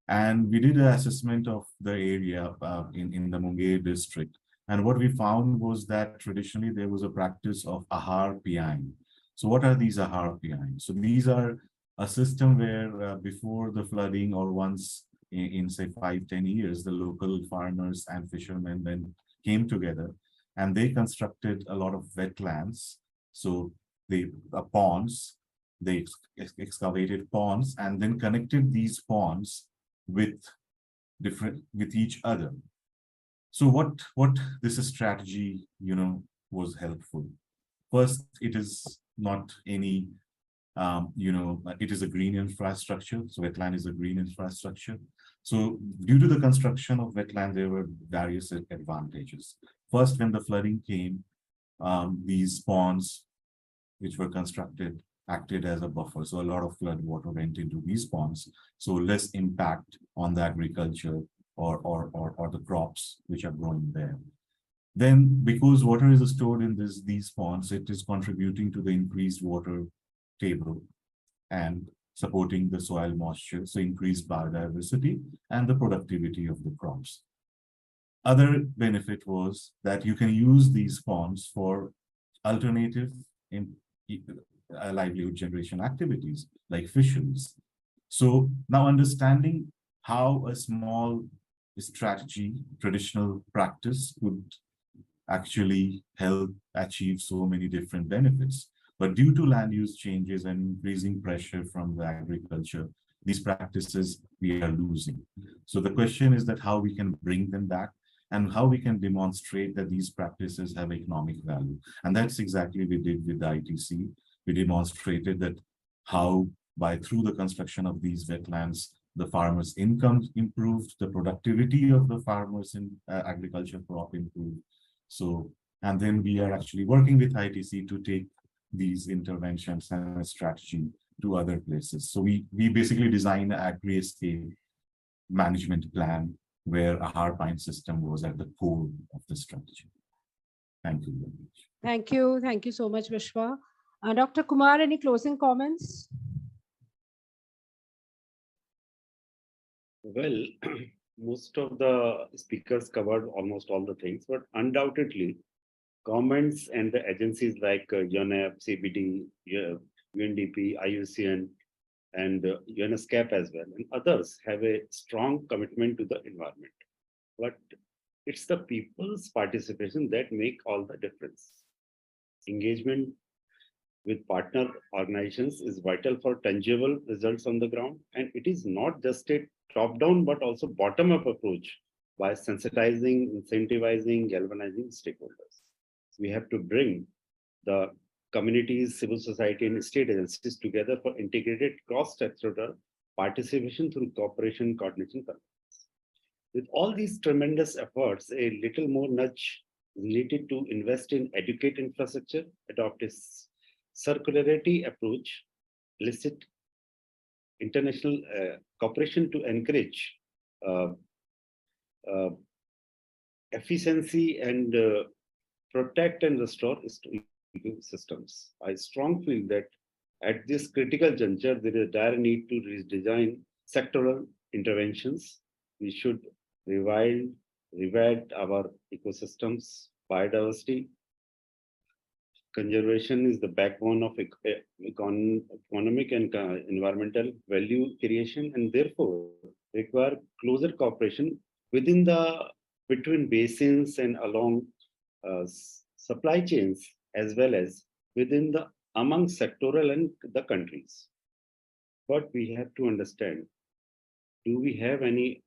And we did an assessment of the area in the Munger district. And what we found was that traditionally there was a practice of ahar piyaing. So what are these ahar piyaing? So these are a system where before the flooding or once in say 5-10 years, the local farmers and fishermen then came together and they constructed a lot of wetlands. So they ponds, they excavated ponds and then connected these ponds with each other. So what this strategy, was helpful. First, it is not any, it is a green infrastructure. So wetland is a green infrastructure. So due to the construction of wetland, there were various advantages. First, when the flooding came, these ponds, which were constructed, acted as a buffer. So a lot of flood water went into these ponds. So less impact on the agriculture or the crops which are growing there. Then, because water is stored in these ponds, it is contributing to the increased water table. And supporting the soil moisture, so increased biodiversity and the productivity of the crops. Other benefit was that you can use these ponds for alternative in, livelihood generation activities like fisheries. So now understanding how a small strategy, traditional practice could actually help achieve so many different benefits. But due to land use changes and increasing pressure from the agriculture, these practices we are losing. So the question is that how we can bring them back and how we can demonstrate that these practices have economic value. And that's exactly we did with the ITC. We demonstrated that how through the construction of these wetlands, the farmers' income improved, the productivity of the farmers in agriculture crop improved. So, and then we are actually working with ITC to take these interventions and a strategy to other places. So we basically design an agri-scale management plan where a hard pine system was at the core of the strategy. Thank you very much. Thank you. Thank you so much, Vishwa. Dr. Kumar, any closing comments? Well, most of the speakers covered almost all the things, but undoubtedly, governments and the agencies like UNEP, CBD, UNDP, IUCN, and UNESCAP as well, and others have a strong commitment to the environment. But it's the people's participation that make all the difference. Engagement with partner organizations is vital for tangible results on the ground, and it is not just a top-down but also bottom-up approach by sensitizing, incentivizing, galvanizing stakeholders. We have to bring the communities, civil society, and state agencies together for integrated cross-sectoral participation through cooperation, coordination. With all these tremendous efforts, a little more nudge is needed to invest in educate infrastructure, adopt a circularity approach, elicit international cooperation to encourage efficiency and protect and restore systems. I strongly feel that at this critical juncture, there is a dire need to redesign sectoral interventions. We should revise our ecosystems, biodiversity. Conservation is the backbone of economic and environmental value creation, and therefore require closer cooperation between basins and along supply chains, as well as among sectoral and the countries. But we have to understand, do we have any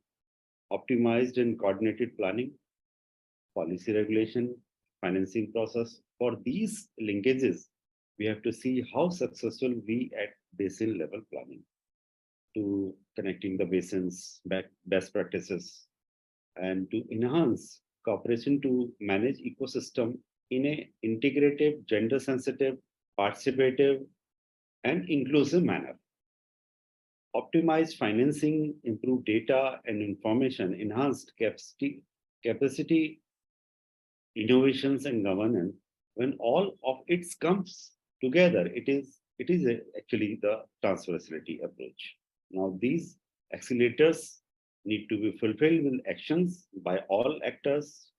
optimized and coordinated planning, policy regulation, financing process? For these linkages, we have to see how successful we at basin level planning to connecting the basins, best practices, and to enhance cooperation to manage ecosystem in an integrative, gender sensitive, participative, and inclusive manner. Optimized financing, improved data and information, enhanced capacity, innovations and governance. When all of it comes together, it is actually the transversality approach. Now, these accelerators need to be fulfilled with actions by all actors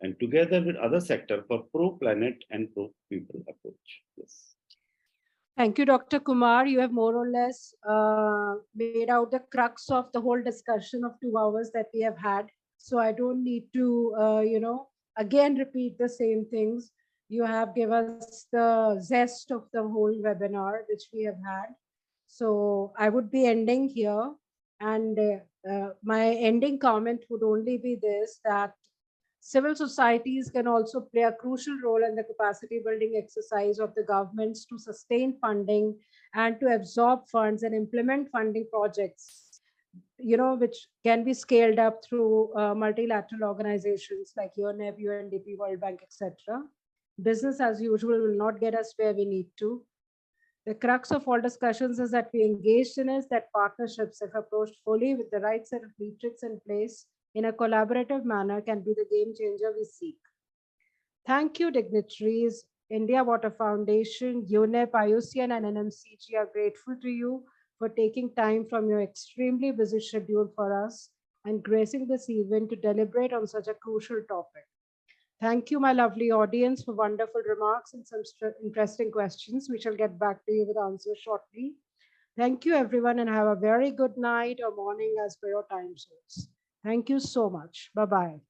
and together with other sector for pro-planet and pro-people approach. Yes. Thank you, Dr. Kumar. You have more or less made out the crux of the whole discussion of 2 hours that we have had. So I don't need to, again repeat the same things. You have given us the zest of the whole webinar, which we have had. So I would be ending here. And my ending comment would only be this, that civil societies can also play a crucial role in the capacity building exercise of the governments to sustain funding and to absorb funds and implement funding projects, which can be scaled up through multilateral organizations like UNEP, UNDP, World Bank, etc. Business as usual will not get us where we need to. The crux of all discussions is that we engaged in is that partnerships, if approached fully with the right set of metrics in place in a collaborative manner, can be the game changer we seek. Thank you, dignitaries. India Water Foundation, UNEP, IUCN, and NMCG are grateful to you for taking time from your extremely busy schedule for us and gracing this event to deliberate on such a crucial topic. Thank you, my lovely audience, for wonderful remarks and some interesting questions. We shall get back to you with answers shortly. Thank you, everyone, and have a very good night or morning as per your time zones. Thank you so much. Bye-bye.